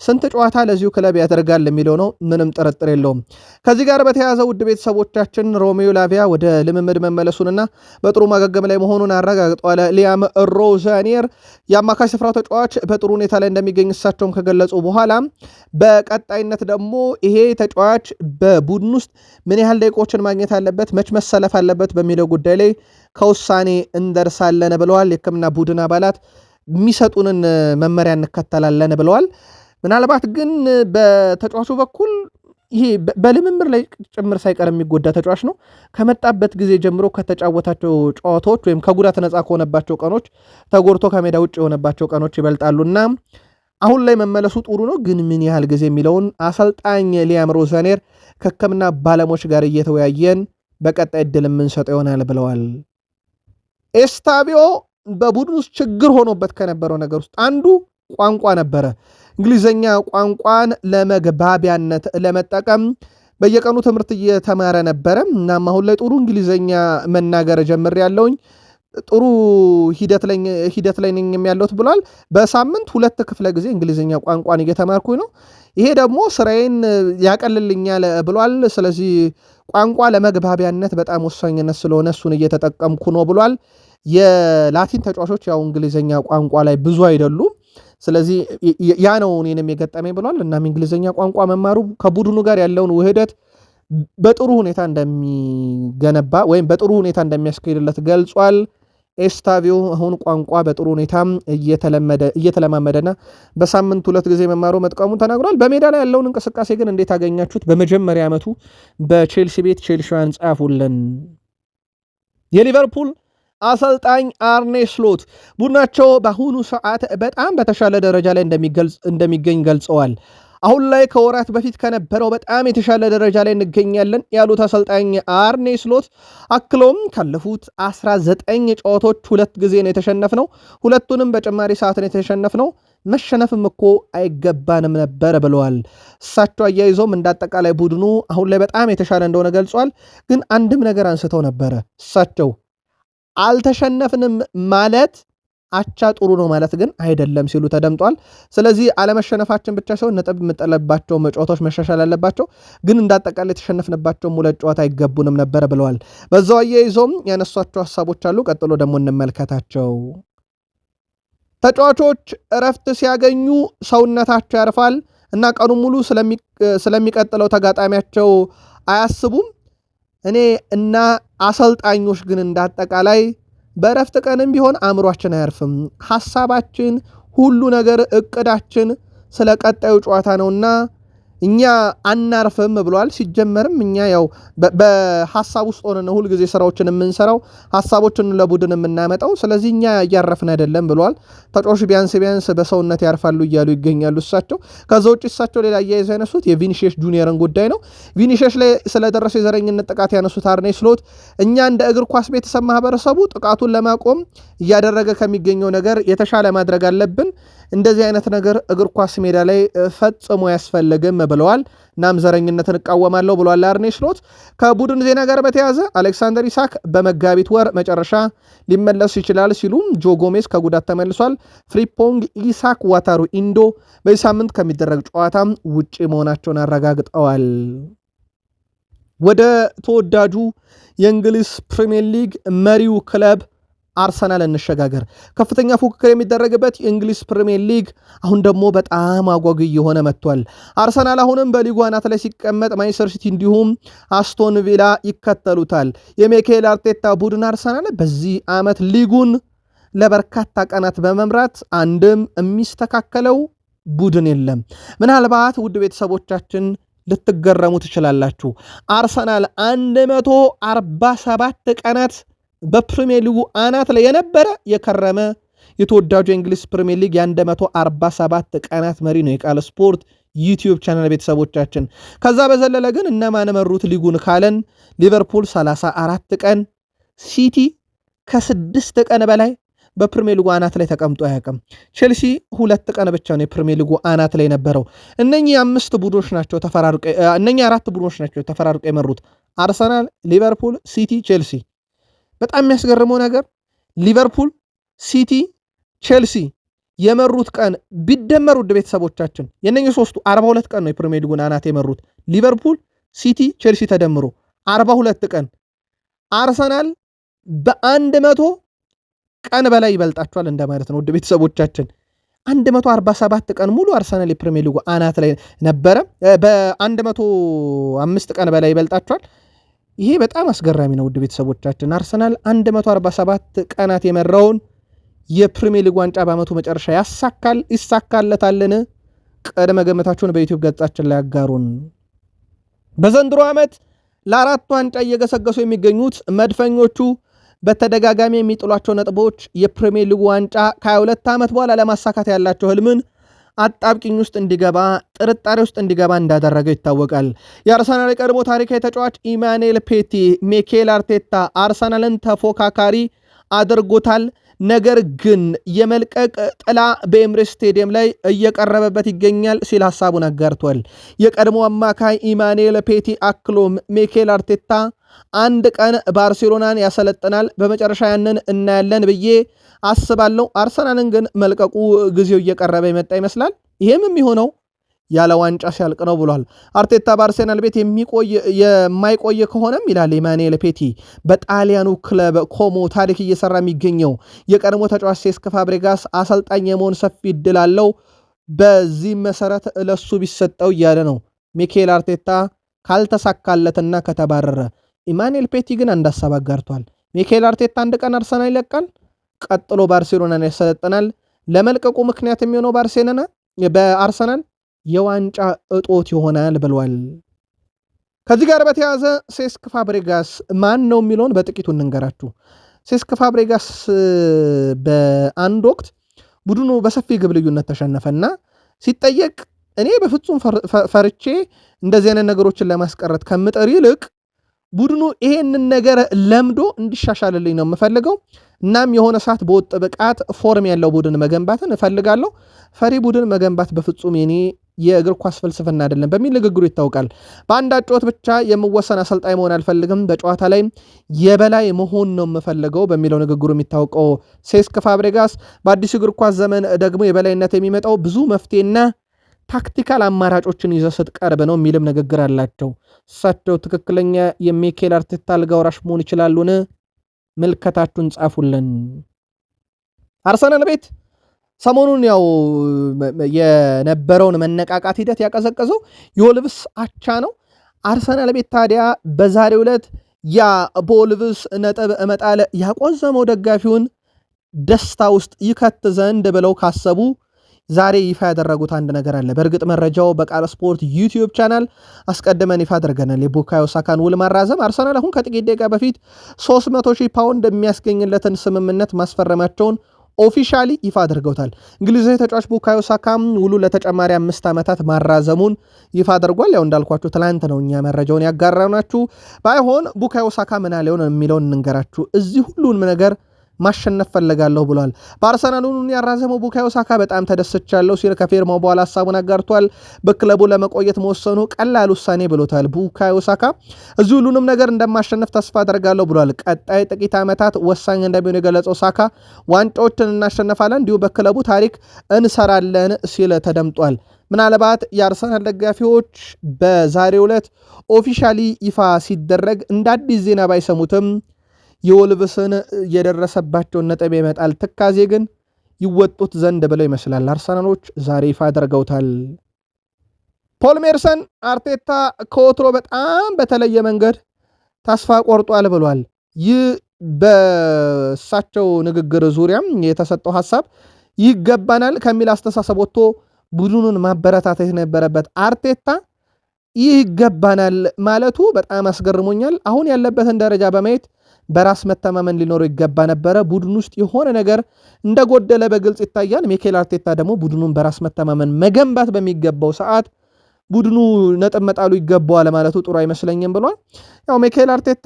ስንት ጨዋታ ለዚሁ ክለብ ያደርጋል የሚለው ነው። ምንም ጥርጥር የለውም። ከዚህ ጋር በተያያዘ ውድ ቤተሰቦቻችን ሮሚዮ ላቪያ ወደ ልምምድ መመለሱንና በጥሩ ማገገም ላይ መሆኑን አረጋግጧል። ሊያም ሮዛኒየር የአማካይ ስፍራው ተጫዋች በጥሩ ሁኔታ ላይ እንደሚገኝ እሳቸውም ከገለጹ በኋላ በቀጣይነት ደግሞ ይሄ ተጫዋች በቡድን ውስጥ ምን ያህል ደቂቃዎችን ማግኘት አለበት፣ መች መሰለፍ አለበት በሚለው ጉዳይ ላይ ከውሳኔ እንደርሳለን ብለዋል። የሕክምና ቡድን አባላት የሚሰጡንን መመሪያ እንከተላለን ብለዋል። ምናልባት ግን በተጫዋቹ በኩል ይሄ በልምምር ላይ ጭምር ሳይቀር የሚጎዳ ተጫዋች ነው። ከመጣበት ጊዜ ጀምሮ ከተጫወታቸው ጨዋታዎች ወይም ከጉዳት ነፃ ከሆነባቸው ቀኖች ተጎድቶ ከሜዳ ውጭ የሆነባቸው ቀኖች ይበልጣሉና አሁን ላይ መመለሱ ጥሩ ነው። ግን ምን ያህል ጊዜ የሚለውን አሰልጣኝ ሊያም ሮዘኔር ከሕክምና ባለሙያዎች ጋር እየተወያየን በቀጣይ ዕድል የምንሰጠው ይሆናል ብለዋል። ኤስታቪዮ በቡድን ውስጥ ችግር ሆኖበት ከነበረው ነገር ውስጥ አንዱ ቋንቋ ነበረ። እንግሊዘኛ ቋንቋን ለመግባቢያነት ለመጠቀም በየቀኑ ትምህርት እየተማረ ነበረ። እናም አሁን ላይ ጥሩ እንግሊዘኛ መናገር ጀምሬያለሁኝ፣ ጥሩ ሂደት ላይ ነኝ ያለሁት ብሏል። በሳምንት 2 ክፍለ ጊዜ እንግሊዘኛ ቋንቋን እየተማርኩኝ ነው፣ ይሄ ደግሞ ስራዬን ያቀልልኛል ብሏል። ስለዚህ ቋንቋ ለመግባቢያነት በጣም ወሳኝነት ስለሆነ እሱን እየተጠቀምኩ ነው ብሏል። የላቲን ተጫዋቾች ያው እንግሊዘኛ ቋንቋ ላይ ብዙ አይደሉም፣ ስለዚህ ያ ነው እኔንም የገጠመኝ ብሏል። እናም እንግሊዘኛ ቋንቋ መማሩ ከቡድኑ ጋር ያለውን ውህደት በጥሩ ሁኔታ እንደሚገነባ ወይም በጥሩ ሁኔታ እንደሚያስኬድለት ገልጿል። ኤስታቪዮ አሁን ቋንቋ በጥሩ ሁኔታ እየተለማመደና በሳምንት 2 ጊዜ መማሩ መጥቀሙን ተናግሯል። በሜዳ ላይ ያለውን እንቅስቃሴ ግን እንዴት አገኛችሁት? በመጀመሪያ ዓመቱ በቼልሲ ቤት ቼልሲያን ጻፉልን። የሊቨርፑል አሰልጣኝ አርኔ ስሎት ቡድናቸው በአሁኑ ሰዓት በጣም በተሻለ ደረጃ ላይ እንደሚገኝ ገልጸዋል። አሁን ላይ ከወራት በፊት ከነበረው በጣም የተሻለ ደረጃ ላይ እንገኛለን ያሉት አሰልጣኝ አርኔ ስሎት አክሎም ካለፉት 19 ጨዋታዎች 2 ጊዜ ነው የተሸነፍነው፣ ሁለቱንም በጭማሪ ሰዓት ነው የተሸነፍነው፣ መሸነፍም እኮ አይገባንም ነበር ብለዋል። እሳቸው አያይዞም እንዳጠቃላይ ቡድኑ አሁን ላይ በጣም የተሻለ እንደሆነ ገልጿል። ግን አንድም ነገር አንስተው ነበረ። እሳቸው አልተሸነፍንም ማለት አቻ ጥሩ ነው ማለት ግን አይደለም ሲሉ ተደምጧል። ስለዚህ አለመሸነፋችን ብቻ ሲሆን ነጥብ የምጠለባቸው ጨዋታዎች መሻሻል አለባቸው፣ ግን እንዳጠቃላይ የተሸነፍንባቸው 2 ጨዋታ አይገቡንም ነበር ብለዋል። በዛው አያይዞም ያነሷቸው ሀሳቦች አሉ። ቀጥሎ ደግሞ እንመልከታቸው። ተጫዋቾች እረፍት ሲያገኙ ሰውነታቸው ያርፋል እና ቀኑ ሙሉ ስለሚቀጥለው ተጋጣሚያቸው አያስቡም። እኔ እና አሰልጣኞች ግን እንዳጠቃላይ በእረፍት ቀንም ቢሆን አእምሯችን አያርፍም። ሐሳባችን፣ ሁሉ ነገር እቅዳችን ስለ ቀጣዩ ጨዋታ ነውና እኛ አናርፍም ብሏል። ሲጀመርም እኛ ያው በሐሳብ ውስጥ ሆነን ሁል ጊዜ ስራዎችን የምንሰራው ሐሳቦችን ለቡድን የምናመጣው፣ ስለዚህ እኛ እያረፍን አይደለም ብሏል። ተጫዋቾች ቢያንስ በሰውነት ያርፋሉ እያሉ ይገኛሉ እሳቸው። ከዛ ውጭ እሳቸው ሌላ አያይዘው ያነሱት የቪኒሺየስ ጁኒየርን ጉዳይ ነው። ቪኒሺየስ ላይ ስለደረሰው የዘረኝነት ጥቃት ያነሱት አርኔ ስሎት እኛ እንደ እግር ኳስ ቤተሰብ ማህበረሰቡ ጥቃቱን ለማቆም እያደረገ ከሚገኘው ነገር የተሻለ ማድረግ አለብን። እንደዚህ አይነት ነገር እግር ኳስ ሜዳ ላይ ፈጽሞ ያስፈልግም ብለዋል። እናም ዘረኝነትን እቃወማለሁ ብለዋል አርኔ ስሎት። ከቡድን ዜና ጋር በተያዘ አሌክሳንደር ኢሳክ በመጋቢት ወር መጨረሻ ሊመለሱ ይችላል ሲሉም ጆ ጎሜዝ ከጉዳት ተመልሷል። ፍሪፖንግ፣ ኢሳክ፣ ዋታሩ ኢንዶ በዚህ ሳምንት ከሚደረግ ጨዋታም ውጪ መሆናቸውን አረጋግጠዋል። ወደ ተወዳጁ የእንግሊዝ ፕሪሚየር ሊግ መሪው ክለብ አርሰናል እንሸጋገር። ከፍተኛ ፉክክር የሚደረግበት የእንግሊዝ ፕሪሚየር ሊግ አሁን ደግሞ በጣም አጓጊ የሆነ መጥቷል። አርሰናል አሁንም በሊጉ አናት ላይ ሲቀመጥ ማንቸስተር ሲቲ እንዲሁም አስቶን ቪላ ይከተሉታል። የሚካኤል አርቴታ ቡድን አርሰናል በዚህ ዓመት ሊጉን ለበርካታ ቀናት በመምራት አንድም የሚስተካከለው ቡድን የለም። ምናልባት ውድ ቤተሰቦቻችን ልትገረሙ ትችላላችሁ። አርሰናል 147 ቀናት በፕሪሚየር ሊጉ አናት ላይ የነበረ የከረመ የተወዳጁ የእንግሊዝ ፕሪሚየር ሊግ የ147 ቀናት መሪ ነው የቃል ስፖርት ዩቲዩብ ቻናል ቤተሰቦቻችን። ከዛ በዘለለ ግን እነማን መሩት ሊጉን ካለን ሊቨርፑል 34 ቀን፣ ሲቲ ከ6 ቀን በላይ በፕሪሚየር ሊጉ አናት ላይ ተቀምጦ አያውቅም። ቼልሲ 2 ቀን ብቻ ነው የፕሪሚየር ሊጉ አናት ላይ ነበረው። እነኚህ 4 ቡድኖች ናቸው ተፈራርቀው የመሩት አርሰናል፣ ሊቨርፑል፣ ሲቲ፣ ቼልሲ። በጣም የሚያስገርመው ነገር ሊቨርፑል፣ ሲቲ፣ ቼልሲ የመሩት ቀን ቢደመሩ ውድ ቤተሰቦቻችን የነኚህ ሶስቱ 42 ቀን ነው የፕሪሚየር ሊጉን አናት የመሩት። ሊቨርፑል፣ ሲቲ፣ ቼልሲ ተደምሮ 42 ቀን። አርሰናል በ100 ቀን በላይ ይበልጣቸዋል እንደማለት ነው ውድ ቤተሰቦቻችን። 147 ቀን ሙሉ አርሰናል የፕሪሚየር ሊጉ አናት ላይ ነበረ። በ105 ቀን በላይ ይበልጣቸዋል። ይሄ በጣም አስገራሚ ነው ውድ ቤተሰቦቻችን። አርሰናል 147 ቀናት የመራውን የፕሪሚየር ሊግ ዋንጫ በዓመቱ መጨረሻ ይሳካለታልን? ቅድመ ግምታችሁን በዩቲዩብ ገጻችን ላይ አጋሩን። በዘንድሮ ዓመት ለአራት ዋንጫ እየገሰገሱ የሚገኙት መድፈኞቹ በተደጋጋሚ የሚጥሏቸው ነጥቦች የፕሪሚየር ሊግ ዋንጫ ከ22 ዓመት በኋላ ለማሳካት ያላቸው ህልምን አጣብቂኝ ውስጥ እንዲገባ ጥርጣሬ ውስጥ እንዲገባ እንዳደረገው ይታወቃል። የአርሰናል የቀድሞ ታሪካዊ ተጫዋች ኢማኑኤል ፔቲ ሚኬል አርቴታ አርሰናልን ተፎካካሪ አድርጎታል። ነገር ግን የመልቀቅ ጥላ በኤምሬትስ ስቴዲየም ላይ እየቀረበበት ይገኛል ሲል ሐሳቡን አጋርቷል። የቀድሞ አማካይ ኢማኑኤል ፔቲ አክሎም ሚኬል አርቴታ አንድ ቀን ባርሴሎናን ያሰለጥናል፣ በመጨረሻ ያንን እናያለን ብዬ አስባለሁ። አርሰናልን ግን መልቀቁ ጊዜው እየቀረበ የመጣ ይመስላል። ይሄም የሚሆነው ያለ ዋንጫ ሲያልቅ ነው ብሏል። አርቴታ በአርሴናል ቤት የማይቆይ ከሆነም ይላል ኢማኑኤል ፔቲ በጣሊያኑ ክለብ ኮሞ ታሪክ እየሰራ የሚገኘው የቀድሞ ተጫዋች ሴስክ ፋብሬጋስ አሰልጣኝ የመሆን ሰፊ እድል አለው። በዚህ መሰረት ለሱ ቢሰጠው እያለ ነው ሚኬል አርቴታ ካልተሳካለትና ከተባረረ። ኢማኑኤል ፔቲ ግን አንድ ሀሳብ አጋርቷል። ሚኬል አርቴታ አንድ ቀን አርሰናል ይለቃል፣ ቀጥሎ ባርሴሎናን ያሰለጥናል። ለመልቀቁ ምክንያት የሚሆነው በአርሰናል የዋንጫ እጦት ይሆናል ብሏል። ከዚህ ጋር በተያያዘ ሴስክ ፋብሬጋስ ማን ነው የሚለውን በጥቂቱ እንንገራችሁ። ሴስክ ፋብሬጋስ በአንድ ወቅት ቡድኑ በሰፊ ግብ ልዩነት ተሸነፈና ሲጠየቅ እኔ በፍጹም ፈርቼ እንደዚህ አይነት ነገሮችን ለማስቀረት ከምጥር ይልቅ ቡድኑ ይሄንን ነገር ለምዶ እንዲሻሻልልኝ ነው የምፈልገው። እናም የሆነ ሰዓት በወጥ ብቃት ፎርም ያለው ቡድን መገንባትን እፈልጋለሁ። ፈሪ ቡድን መገንባት በፍጹም የኔ የእግር ኳስ ፍልስፍና አይደለም በሚል ንግግሩ ይታወቃል። በአንድ አጨዋወት ብቻ የምወሰን አሰልጣኝ መሆን አልፈልግም፣ በጨዋታ ላይ የበላይ መሆን ነው የምፈልገው በሚለው ንግግሩ የሚታወቀው ሴስክ ፋብሬጋስ በአዲሱ እግር ኳስ ዘመን ደግሞ የበላይነት የሚመጣው ብዙ መፍትሄና ታክቲካል አማራጮችን ይዘው ስትቀርብ ነው የሚልም ንግግር አላቸው። እሳቸው ትክክለኛ የሚኬል አርቴታ አልጋ ወራሽ መሆን ይችላሉን? ምልከታችሁን ጻፉልን። አርሰናል ቤት ሰሞኑን ያው የነበረውን መነቃቃት ሂደት ያቀዘቀዘው የወልቭስ አቻ ነው። አርሰናል ቤት ታዲያ በዛሬው ዕለት ያ በወልቭስ ነጥብ እመጣለ ያቆዘመው ደጋፊውን ደስታ ውስጥ ይከት ዘንድ ብለው ካሰቡ ዛሬ ይፋ ያደረጉት አንድ ነገር አለ። በእርግጥ መረጃው በቃል ስፖርት ዩቲዩብ ቻናል አስቀድመን ይፋ አድርገናል። የቡካዮ ሳካን ውል ማራዘም አርሰናል አሁን ከጥቂት ደቂቃ በፊት 300,000 ፓውንድ የሚያስገኝለትን ስምምነት ማስፈረማቸውን ኦፊሻሊ ይፋ አድርገውታል። እንግሊዛዊ ተጫዋች ቡካዮ ሳካም ውሉ ለተጨማሪ 5 ዓመታት ማራዘሙን ይፋ አድርጓል። ያው እንዳልኳችሁ ትላንት ነው እኛ መረጃውን ያጋራናችሁ። ባይሆን ቡካዮ ሳካ ምን አለው የሚለውን እንንገራችሁ። እዚህ ሁሉንም ነገር ማሸነፍ ፈልጋለሁ ብሏል። በአርሰናሉን ያራዘመው ቡካዮ ሳካ በጣም ተደስቻለሁ ሲል ከፌርማው በኋላ ሐሳቡን አጋርቷል። በክለቡ ለመቆየት መወሰኑ ቀላል ውሳኔ ብሎታል። ቡካዮ ሳካ እዚህ ሁሉንም ነገር እንደማሸነፍ ተስፋ አደርጋለሁ ብሏል። ቀጣይ ጥቂት ዓመታት ወሳኝ እንደሚሆን የገለጸው ሳካ ዋንጫዎችን እናሸነፋለን፣ እንዲሁ በክለቡ ታሪክ እንሰራለን ሲል ተደምጧል። ምናልባት የአርሰናል ደጋፊዎች በዛሬው ዕለት ኦፊሻሊ ይፋ ሲደረግ እንደ አዲስ ዜና ባይሰሙትም የወልቭስን የደረሰባቸውን ነጥብ ይመጣል ትካዜ ግን ይወጡት ዘንድ ብለው ይመስላል አርሰናሎች ዛሬ ይፋ አድርገውታል። ፖል ሜርሰን አርቴታ ከወትሮ በጣም በተለየ መንገድ ተስፋ ቆርጧል ብሏል። ይህ በእሳቸው ንግግር ዙሪያም የተሰጠው ሐሳብ ይገባናል ከሚል አስተሳሰብ ወጥቶ ቡድኑን ማበረታታት የነበረበት አርቴታ ይህ ይገባናል ማለቱ በጣም አስገርሞኛል። አሁን ያለበትን ደረጃ በማየት በራስ መተማመን ሊኖረው ይገባ ነበረ። ቡድን ውስጥ የሆነ ነገር እንደጎደለ በግልጽ ይታያል። ሚኬል አርቴታ ደግሞ ቡድኑን በራስ መተማመን መገንባት በሚገባው ሰዓት ቡድኑ ነጥብ መጣሉ ይገባዋል ማለቱ ጥሩ አይመስለኝም ብሏል። ያው ሚኬል አርቴታ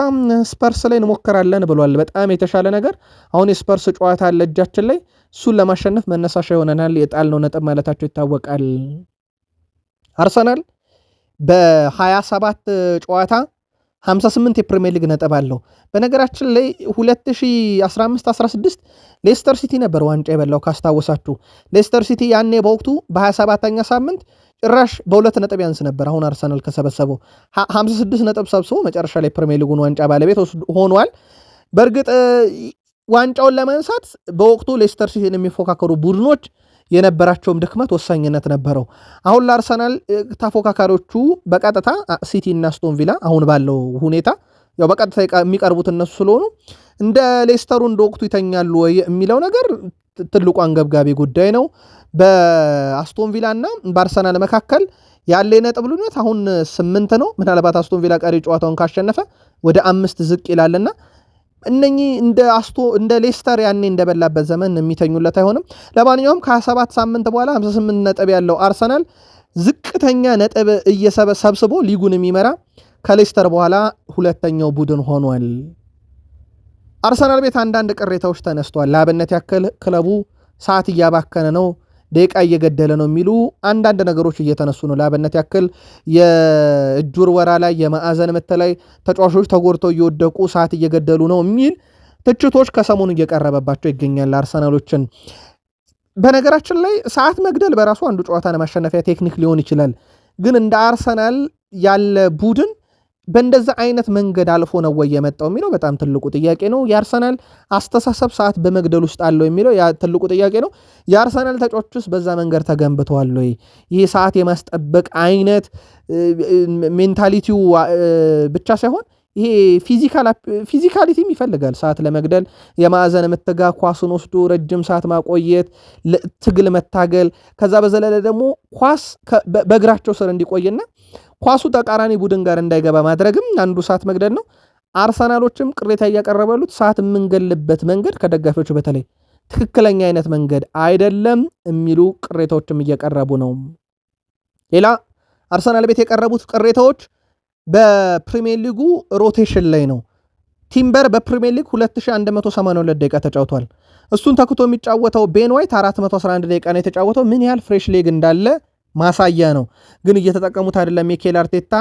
ስፐርስ ላይ እንሞክራለን ብሏል። በጣም የተሻለ ነገር አሁን የስፐርስ ጨዋታ አለ እጃችን ላይ፣ እሱን ለማሸነፍ መነሳሻ ይሆነናል የጣልነው ነጥብ ማለታቸው ይታወቃል። አርሰናል በ27 ጨዋታ 58 የፕሪሚየር ሊግ ነጥብ አለው። በነገራችን ላይ 2015-16 ሌስተር ሲቲ ነበር ዋንጫ የበላው ካስታወሳችሁ። ሌስተር ሲቲ ያኔ በወቅቱ በ27ኛ ሳምንት ጭራሽ በ2 ነጥብ ያንስ ነበር። አሁን አርሰናል ከሰበሰበው 56 ነጥብ ሰብስቦ መጨረሻ ላይ ፕሪሚየር ሊጉን ዋንጫ ባለቤት ሆኗል። በእርግጥ ዋንጫውን ለማንሳት በወቅቱ ሌስተር ሲቲን የሚፎካከሩ ቡድኖች የነበራቸውም ድክመት ወሳኝነት ነበረው። አሁን ለአርሰናል ተፎካካሪዎቹ በቀጥታ ሲቲ እና አስቶን ቪላ አሁን ባለው ሁኔታ ያው በቀጥታ የሚቀርቡት እነሱ ስለሆኑ እንደ ሌስተሩ እንደ ወቅቱ ይተኛሉ ወይ የሚለው ነገር ትልቁ አንገብጋቢ ጉዳይ ነው። በአስቶን ቪላ እና በአርሰናል መካከል ያለ ነጥብ ልዩነት አሁን 8 ነው። ምናልባት አስቶን ቪላ ቀሪ ጨዋታውን ካሸነፈ ወደ 5 ዝቅ ይላልና እነኚህ እንደ ሌስተር ያኔ እንደበላበት ዘመን የሚተኙለት አይሆንም። ለማንኛውም ከ27 ሳምንት በኋላ 58 ነጥብ ያለው አርሰናል ዝቅተኛ ነጥብ ሰብስቦ ሊጉን የሚመራ ከሌስተር በኋላ ሁለተኛው ቡድን ሆኗል። አርሰናል ቤት አንዳንድ ቅሬታዎች ተነስተዋል። ለአብነት ያክል ክለቡ ሰዓት እያባከነ ነው፣ ደቂቃ እየገደለ ነው የሚሉ አንዳንድ ነገሮች እየተነሱ ነው። ለአብነት ያክል የእጁር ወራ ላይ የማዕዘን ምት ላይ ተጫዋቾች ተጎድተው እየወደቁ ሰዓት እየገደሉ ነው የሚል ትችቶች ከሰሞኑ እየቀረበባቸው ይገኛል አርሰናሎችን። በነገራችን ላይ ሰዓት መግደል በራሱ አንዱ ጨዋታን ማሸነፊያ ቴክኒክ ሊሆን ይችላል። ግን እንደ አርሰናል ያለ ቡድን በእንደዛ አይነት መንገድ አልፎ ነው ወይ የመጣው የሚለው በጣም ትልቁ ጥያቄ ነው። የአርሰናል አስተሳሰብ ሰዓት በመግደል ውስጥ አለው የሚለው ትልቁ ጥያቄ ነው። የአርሰናል ተጫዋቾች በዛ መንገድ ተገንብተዋል ወይ? ይህ ሰዓት የማስጠበቅ አይነት ሜንታሊቲው ብቻ ሳይሆን ይሄ ፊዚካሊቲም ይፈልጋል። ሰዓት ለመግደል የማዕዘን ምትጋ ኳሱን ወስዶ ረጅም ሰዓት ማቆየት፣ ትግል መታገል፣ ከዛ በዘለለ ደግሞ ኳስ በእግራቸው ስር እንዲቆይና ኳሱ ተቃራኒ ቡድን ጋር እንዳይገባ ማድረግም አንዱ ሰዓት መግደል ነው። አርሰናሎችም ቅሬታ እያቀረበሉት ሰዓት የምንገልበት መንገድ ከደጋፊዎች በተለይ ትክክለኛ አይነት መንገድ አይደለም የሚሉ ቅሬታዎችም እየቀረቡ ነው። ሌላ አርሰናል ቤት የቀረቡት ቅሬታዎች በፕሪሚየር ሊጉ ሮቴሽን ላይ ነው። ቲምበር በፕሪሚየር ሊግ 2182 ደቂቃ ተጫውቷል። እሱን ተክቶ የሚጫወተው ቤን ዋይት 411 ደቂቃ ነው የተጫወተው። ምን ያህል ፍሬሽ ሌግ እንዳለ ማሳያ ነው። ግን እየተጠቀሙት አይደለም። ሚኬል አርቴታ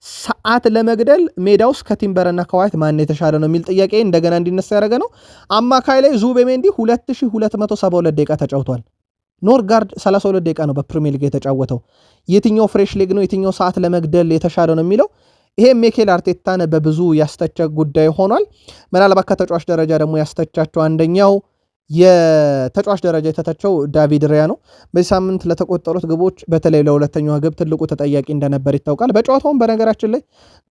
ሰዓት ለመግደል ሜዳ ውስጥ ከቲምበርና ከዋይት ማን የተሻለ ነው የሚል ጥያቄ እንደገና እንዲነሳ ያደረገ ነው። አማካይ ላይ ዙቤሜንዲ 2272 ደቂቃ ተጫውቷል። ኖርጋርድ 32 ደቂቃ ነው በፕሪሚየር ሊግ የተጫወተው። የትኛው ፍሬሽ ሊግ ነው የትኛው ሰዓት ለመግደል የተሻለ ነው የሚለው ይሄ ሚኬል አርቴታን በብዙ ያስተቸ ጉዳይ ሆኗል። ምናልባት ከተጫዋች ደረጃ ደግሞ ያስተቻቸው አንደኛው የተጫዋች ደረጃ የተተቸው ዳቪድ ሪያ ነው። በዚህ ሳምንት ለተቆጠሩት ግቦች በተለይ ለሁለተኛው ግብ ትልቁ ተጠያቂ እንደነበር ይታወቃል። በጨዋታውም በነገራችን ላይ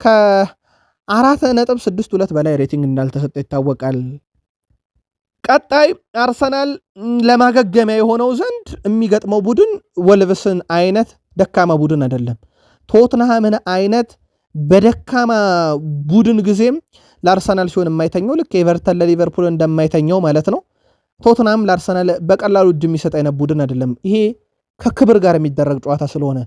ከ4.62 በላይ ሬቲንግ እንዳልተሰጠ ይታወቃል። ቀጣይ አርሰናል ለማገገሚያ የሆነው ዘንድ የሚገጥመው ቡድን ወልቭስን አይነት ደካማ ቡድን አይደለም። ቶትንሃምን አይነት በደካማ ቡድን ጊዜም ለአርሰናል ሲሆን የማይተኘው ልክ ኤቨርተን ለሊቨርፑል እንደማይተኘው ማለት ነው። ቶትንሃም ለአርሰናል በቀላሉ እጅ የሚሰጥ አይነት ቡድን አይደለም። ይሄ ከክብር ጋር የሚደረግ ጨዋታ ስለሆነ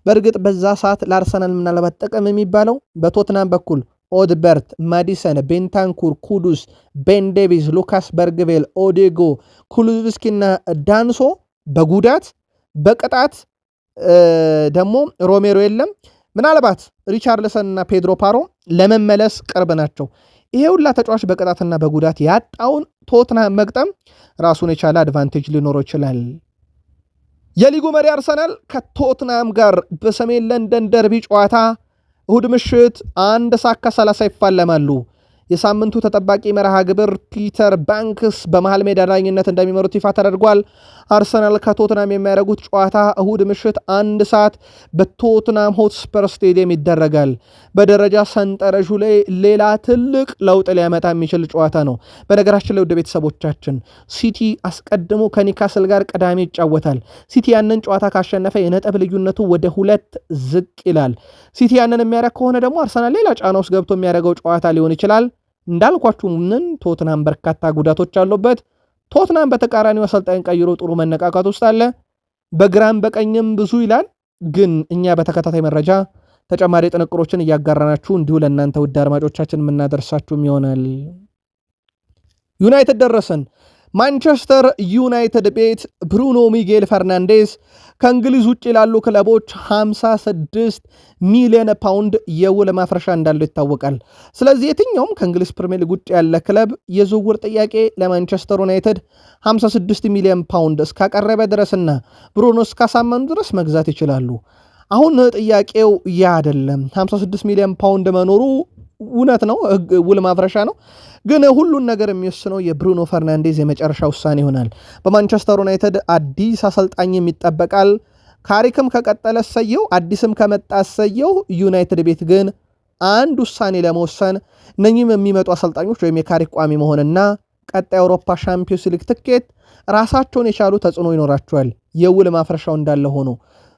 በእርግጥ በዛ ሰዓት ለአርሰናል ምናልባት ጥቅም የሚባለው በቶትንሃም በኩል ኦድበርት፣ ማዲሰን፣ ቤንታንኩር፣ ኩዱስ፣ ቤን ዴቪስ፣ ሉካስ በርግቬል፣ ኦዴጎ፣ ኩሉዝስኪና ዳንሶ በጉዳት በቅጣት ደግሞ ሮሜሮ የለም። ምናልባት ሪቻርልሰን እና ፔድሮ ፓሮ ለመመለስ ቅርብ ናቸው። ይሄ ሁላ ተጫዋች በቅጣትና በጉዳት ያጣውን ቶትንሃም መግጠም ራሱን የቻለ አድቫንቴጅ ሊኖረው ይችላል። የሊጉ መሪ አርሰናል ከቶትንሃም ጋር በሰሜን ለንደን ደርቢ ጨዋታ እሁድ ምሽት 1:30 ይፋለማሉ። የሳምንቱ ተጠባቂ መርሃ ግብር ፒተር ባንክስ በመሃል ሜዳ ዳኝነት እንደሚመሩት ይፋ ተደርጓል። አርሰናል ከቶትናም የሚያደርጉት ጨዋታ እሁድ ምሽት 1 ሰዓት በቶትናም ሆትስፐር ስቴዲየም ይደረጋል። በደረጃ ሰንጠረዡ ላይ ሌላ ትልቅ ለውጥ ሊያመጣ የሚችል ጨዋታ ነው። በነገራችን ላይ ውድ ቤተሰቦቻችን ሲቲ አስቀድሞ ከኒካስል ጋር ቅዳሜ ይጫወታል። ሲቲ ያንን ጨዋታ ካሸነፈ የነጥብ ልዩነቱ ወደ 2 ዝቅ ይላል። ሲቲ ያንን የሚያደርግ ከሆነ ደግሞ አርሰናል ሌላ ጫና ውስጥ ገብቶ የሚያደርገው ጨዋታ ሊሆን ይችላል። እንዳልኳችሁ ምን ቶትናም በርካታ ጉዳቶች አሉበት። ቶትናም በተቃራኒው አሰልጣኝ ቀይሮ ጥሩ መነቃቃት ውስጥ አለ። በግራም በቀኝም ብዙ ይላል። ግን እኛ በተከታታይ መረጃ ተጨማሪ ጥንቅሮችን እያጋራናችሁ እንዲሁ ለእናንተ ውድ አድማጮቻችን የምናደርሳችሁም ይሆናል። ዩናይትድ ደረሰን። ማንቸስተር ዩናይትድ ቤት ብሩኖ ሚጌል ፈርናንዴስ ከእንግሊዝ ውጭ ላሉ ክለቦች 56 ሚሊዮን ፓውንድ የውል ማፍረሻ እንዳለው ይታወቃል። ስለዚህ የትኛውም ከእንግሊዝ ፕሪሚየር ሊግ ውጭ ያለ ክለብ የዝውውር ጥያቄ ለማንቸስተር ዩናይትድ 56 ሚሊዮን ፓውንድ እስካቀረበ ድረስና ብሩኖ እስካሳመኑ ድረስ መግዛት ይችላሉ። አሁን ጥያቄው ያ አይደለም። 56 ሚሊዮን ፓውንድ መኖሩ እውነት ነው፣ ውል ማፍረሻ ነው። ግን ሁሉን ነገር የሚወስነው የብሩኖ ፈርናንዴዝ የመጨረሻ ውሳኔ ይሆናል። በማንቸስተር ዩናይትድ አዲስ አሰልጣኝም ይጠበቃል። ካሪክም ከቀጠለ ሰየው፣ አዲስም ከመጣ ሰየው። ዩናይትድ ቤት ግን አንድ ውሳኔ ለመወሰን እነኚህም የሚመጡ አሰልጣኞች ወይም የካሪክ ቋሚ መሆንና ቀጣይ አውሮፓ ሻምፒዮንስ ሊግ ትኬት ራሳቸውን የቻሉ ተጽዕኖ ይኖራቸዋል። የውል ማፍረሻው እንዳለ ሆኖ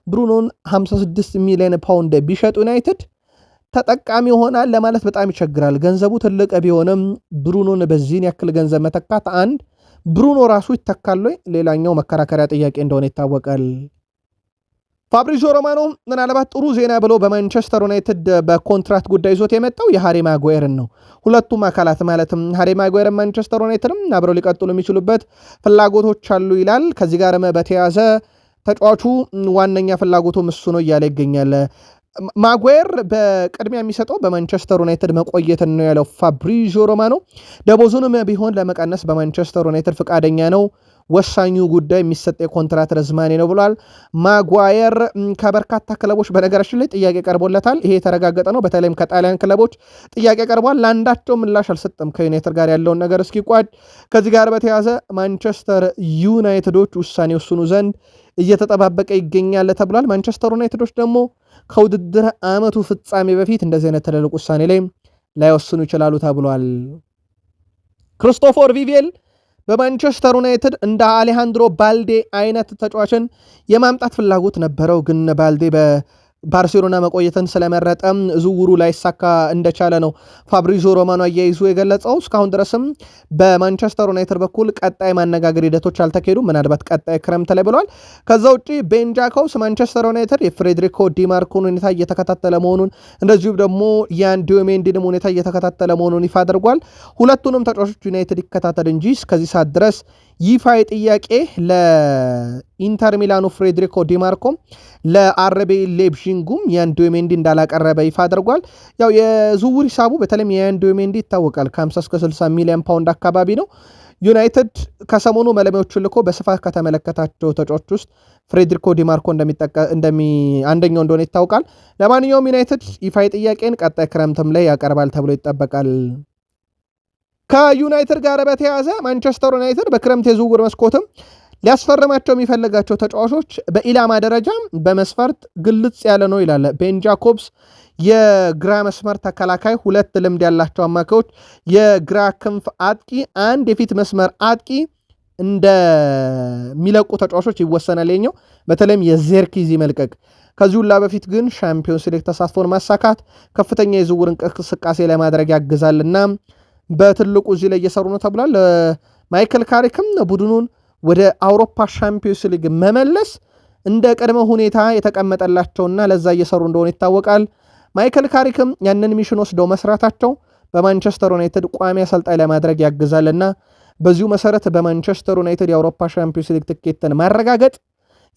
ብሩኖን 56 ሚሊዮን ፓውንድ ቢሸጥ ዩናይትድ ተጠቃሚ ይሆናል ለማለት በጣም ይቸግራል። ገንዘቡ ትልቅ ቢሆንም ብሩኖን በዚህን ያክል ገንዘብ መተካት አንድ ብሩኖ ራሱ ይተካል ወይ ሌላኛው መከራከሪያ ጥያቄ እንደሆነ ይታወቃል። ፋብሪዞ ሮማኖ ምናልባት ጥሩ ዜና ብሎ በማንቸስተር ዩናይትድ በኮንትራት ጉዳይ ይዞት የመጣው የሃሪ ማጓየርን ነው። ሁለቱም አካላት ማለትም ሃሪ ማጓየርን ማንቸስተር ዩናይትድም አብረው ሊቀጥሉ የሚችሉበት ፍላጎቶች አሉ ይላል። ከዚህ ጋር በተያያዘ ተጫዋቹ ዋነኛ ፍላጎቱ እሱ ነው እያለ ይገኛል። ማጓየር በቅድሚያ የሚሰጠው በማንቸስተር ዩናይትድ መቆየትን ነው ያለው ፋብሪዞ ሮማኖ። ደሞዙንም ቢሆን ለመቀነስ በማንቸስተር ዩናይትድ ፈቃደኛ ነው። ወሳኙ ጉዳይ የሚሰጥ የኮንትራት ረዝማኔ ነው ብሏል። ማጓየር ከበርካታ ክለቦች በነገራችን ላይ ጥያቄ ቀርቦለታል። ይሄ የተረጋገጠ ነው። በተለይም ከጣሊያን ክለቦች ጥያቄ ቀርቧል። ለአንዳቸው ምላሽ አልሰጠም ከዩናይትድ ጋር ያለውን ነገር እስኪቋጭ። ከዚህ ጋር በተያያዘ ማንቸስተር ዩናይትዶች ውሳኔ ወስኑ ዘንድ እየተጠባበቀ ይገኛል ተብሏል። ማንቸስተር ዩናይትዶች ደግሞ ከውድድር ዓመቱ ፍጻሜ በፊት እንደዚህ አይነት ትልልቅ ውሳኔ ላይ ላይወስኑ ይችላሉ ተብሏል። ክሪስቶፈር ቪቬል በማንቸስተር ዩናይትድ እንደ አሌሃንድሮ ባልዴ አይነት ተጫዋችን የማምጣት ፍላጎት ነበረው። ግን ባልዴ በባርሴሎና መቆየትን ስለመረጠ ዝውውሩ ላይሳካ እንደቻለ ነው ፋብሪዞ ሮማኖ አያይዞ የገለጸው። እስካሁን ድረስም በማንቸስተር ዩናይትድ በኩል ቀጣይ ማነጋገር ሂደቶች አልተካሄዱም፣ ምናልባት ቀጣይ ክረምት ላይ ብለዋል። ከዛ ውጭ ቤን ጃኮብስ ማንቸስተር ዩናይትድ የፍሬድሪኮ ዲማርኮን ሁኔታ እየተከታተለ መሆኑን እንደዚሁም ደግሞ ያን ዲዮሜንዲንም ሁኔታ እየተከታተለ መሆኑን ይፋ አድርጓል። ሁለቱንም ተጫዋቾች ዩናይትድ ይከታተል እንጂ እስከዚህ ሰዓት ድረስ ይፋዊ ጥያቄ ለኢንተር ሚላኑ ፍሬድሪኮ ዲማርኮም ለአርቤ ሌፕዚጉም ያን ዲዮሜንዲ እንዳላቀረበ ይፋ አድርጓል። ያው የዝውውር ሂሳቡ በተለይም ያን ዲዮሜንዲ ይታወቃል ከ50 እስከ 60 ሚሊዮን ፓውንድ አካባቢ ነው። ዩናይትድ ከሰሞኑ መለሚያዎቹን ልኮ በስፋት ከተመለከታቸው ተጫዋቾች ውስጥ ፍሬድሪኮ ዲማርኮ አንደኛው እንደሆነ ይታወቃል። ለማንኛውም ዩናይትድ ይፋዊ ጥያቄን ቀጣይ ክረምትም ላይ ያቀርባል ተብሎ ይጠበቃል። ከዩናይትድ ጋር በተያያዘ ማንቸስተር ዩናይትድ በክረምት የዝውውር መስኮትም ሊያስፈርማቸው የሚፈልጋቸው ተጫዋቾች በኢላማ ደረጃ በመስፈርት ግልጽ ያለ ነው ይላል ቤን ጃኮብስ። የግራ መስመር ተከላካይ፣ ሁለት ልምድ ያላቸው አማካዮች፣ የግራ ክንፍ አጥቂ፣ አንድ የፊት መስመር አጥቂ እንደሚለቁ ተጫዋቾች ይወሰናል። የኛው በተለይም የዜርኪዚ መልቀቅ ከዚህ ሁላ በፊት ግን ሻምፒዮንስ ሊግ ተሳትፎን ማሳካት ከፍተኛ የዝውውር እንቅስቃሴ ለማድረግ ያግዛልና በትልቁ እዚህ ላይ እየሰሩ ነው ተብሏል። ማይክል ካሪክም ቡድኑን ወደ አውሮፓ ሻምፒዮንስ ሊግ መመለስ እንደ ቅድመ ሁኔታ የተቀመጠላቸውና ለዛ እየሰሩ እንደሆነ ይታወቃል። ማይክል ካሪክም ያንን ሚሽን ወስደው መስራታቸው በማንቸስተር ዩናይትድ ቋሚ አሰልጣኝ ለማድረግ ያግዛልና በዚሁ መሰረት በማንቸስተር ዩናይትድ የአውሮፓ ሻምፒዮንስ ሊግ ትኬትን ማረጋገጥ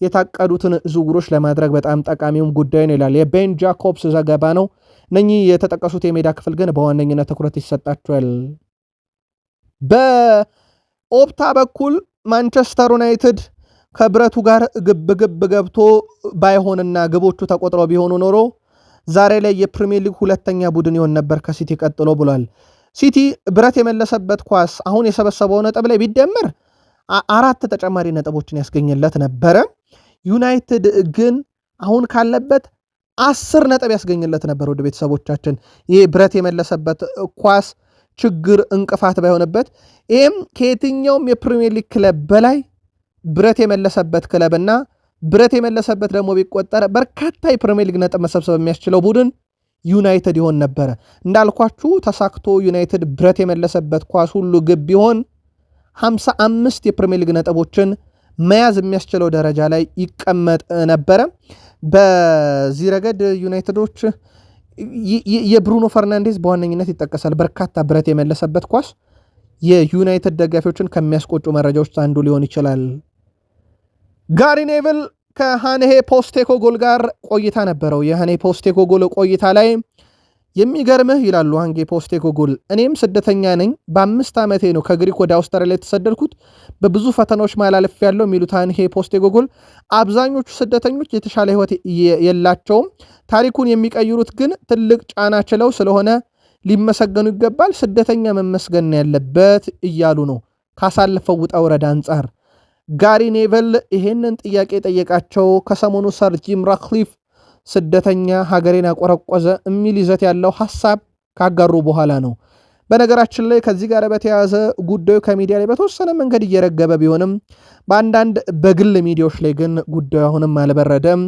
የታቀዱትን ዝውውሮች ለማድረግ በጣም ጠቃሚውም ጉዳይ ነው ይላል የቤን ጃኮብስ ዘገባ ነው። እነኚህ የተጠቀሱት የሜዳ ክፍል ግን በዋነኝነት ትኩረት ይሰጣቸዋል። በኦፕታ በኩል ማንቸስተር ዩናይትድ ከብረቱ ጋር ግብ ገብቶ ባይሆንና ግቦቹ ተቆጥረው ቢሆኑ ኖሮ ዛሬ ላይ የፕሪሚየር ሊግ ሁለተኛ ቡድን ይሆን ነበር ከሲቲ ቀጥሎ ብሏል። ሲቲ ብረት የመለሰበት ኳስ አሁን የሰበሰበው ነጥብ ላይ ቢደመር 4 ተጨማሪ ነጥቦችን ያስገኝለት ነበረ። ዩናይትድ ግን አሁን ካለበት 10 ነጥብ ያስገኝለት ነበር። ወደ ቤተሰቦቻችን ይሄ ብረት የመለሰበት ኳስ ችግር እንቅፋት ባይሆንበት፣ ይህም ከየትኛውም የፕሪሚየር ሊግ ክለብ በላይ ብረት የመለሰበት ክለብና ብረት የመለሰበት ደግሞ ቢቆጠር በርካታ የፕሪሚየር ሊግ ነጥብ መሰብሰብ የሚያስችለው ቡድን ዩናይትድ ይሆን ነበረ። እንዳልኳችሁ ተሳክቶ ዩናይትድ ብረት የመለሰበት ኳስ ሁሉ ግብ ቢሆን 55 የፕሪሚየር ሊግ ነጥቦችን መያዝ የሚያስችለው ደረጃ ላይ ይቀመጥ ነበረ። በዚህ ረገድ ዩናይትዶች የብሩኖ ፈርናንዴዝ በዋነኝነት ይጠቀሳል። በርካታ ብረት የመለሰበት ኳስ የዩናይትድ ደጋፊዎችን ከሚያስቆጩ መረጃዎች አንዱ ሊሆን ይችላል። ጋሪ ኔቭል ከሃንሄ ፖስቴኮግሉ ጋር ቆይታ ነበረው። የሃንሄ ፖስቴኮግሉ ቆይታ ላይ የሚገርምህ ይላሉ ሃንጌ ፖስቴኮግሉ፣ እኔም ስደተኛ ነኝ፣ በ5 ዓመቴ ነው ከግሪክ ወደ አውስትራሊያ የተሰደድኩት፣ በብዙ ፈተናዎች ማላለፍ ያለው የሚሉት ሃንሄ ፖስቴኮግሉ አብዛኞቹ ስደተኞች የተሻለ ህይወት የላቸውም፣ ታሪኩን የሚቀይሩት ግን ትልቅ ጫና ችለው ስለሆነ ሊመሰገኑ ይገባል፣ ስደተኛ መመስገን ያለበት እያሉ ነው ካሳለፈው ውጣ ውረድ አንጻር። ጋሪ ኔቨል ይሄንን ጥያቄ ጠየቃቸው ከሰሞኑ ሰር ጂም ራትክሊፍ ስደተኛ ሀገሬን ያቆረቆዘ የሚል ይዘት ያለው ሐሳብ ካጋሩ በኋላ ነው። በነገራችን ላይ ከዚህ ጋር በተያያዘ ጉዳዩ ከሚዲያ ላይ በተወሰነ መንገድ እየረገበ ቢሆንም በአንዳንድ በግል ሚዲያዎች ላይ ግን ጉዳዩ አሁንም አልበረደም።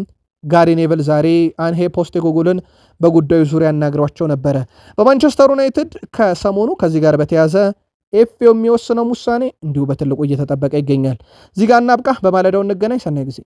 ጋሪ ኔቭል ዛሬ አንሄ ፖስቴኮግሉን በጉዳዩ ዙሪያ ያናግሯቸው ነበረ። በማንቸስተር ዩናይትድ ከሰሞኑ ከዚህ ጋር በተያያዘ ኤፍኤው የሚወስነው ውሳኔ እንዲሁ በትልቁ እየተጠበቀ ይገኛል። እዚህ ጋር እናብቃ። በማለዳው እንገናኝ። ሰናይ ጊዜ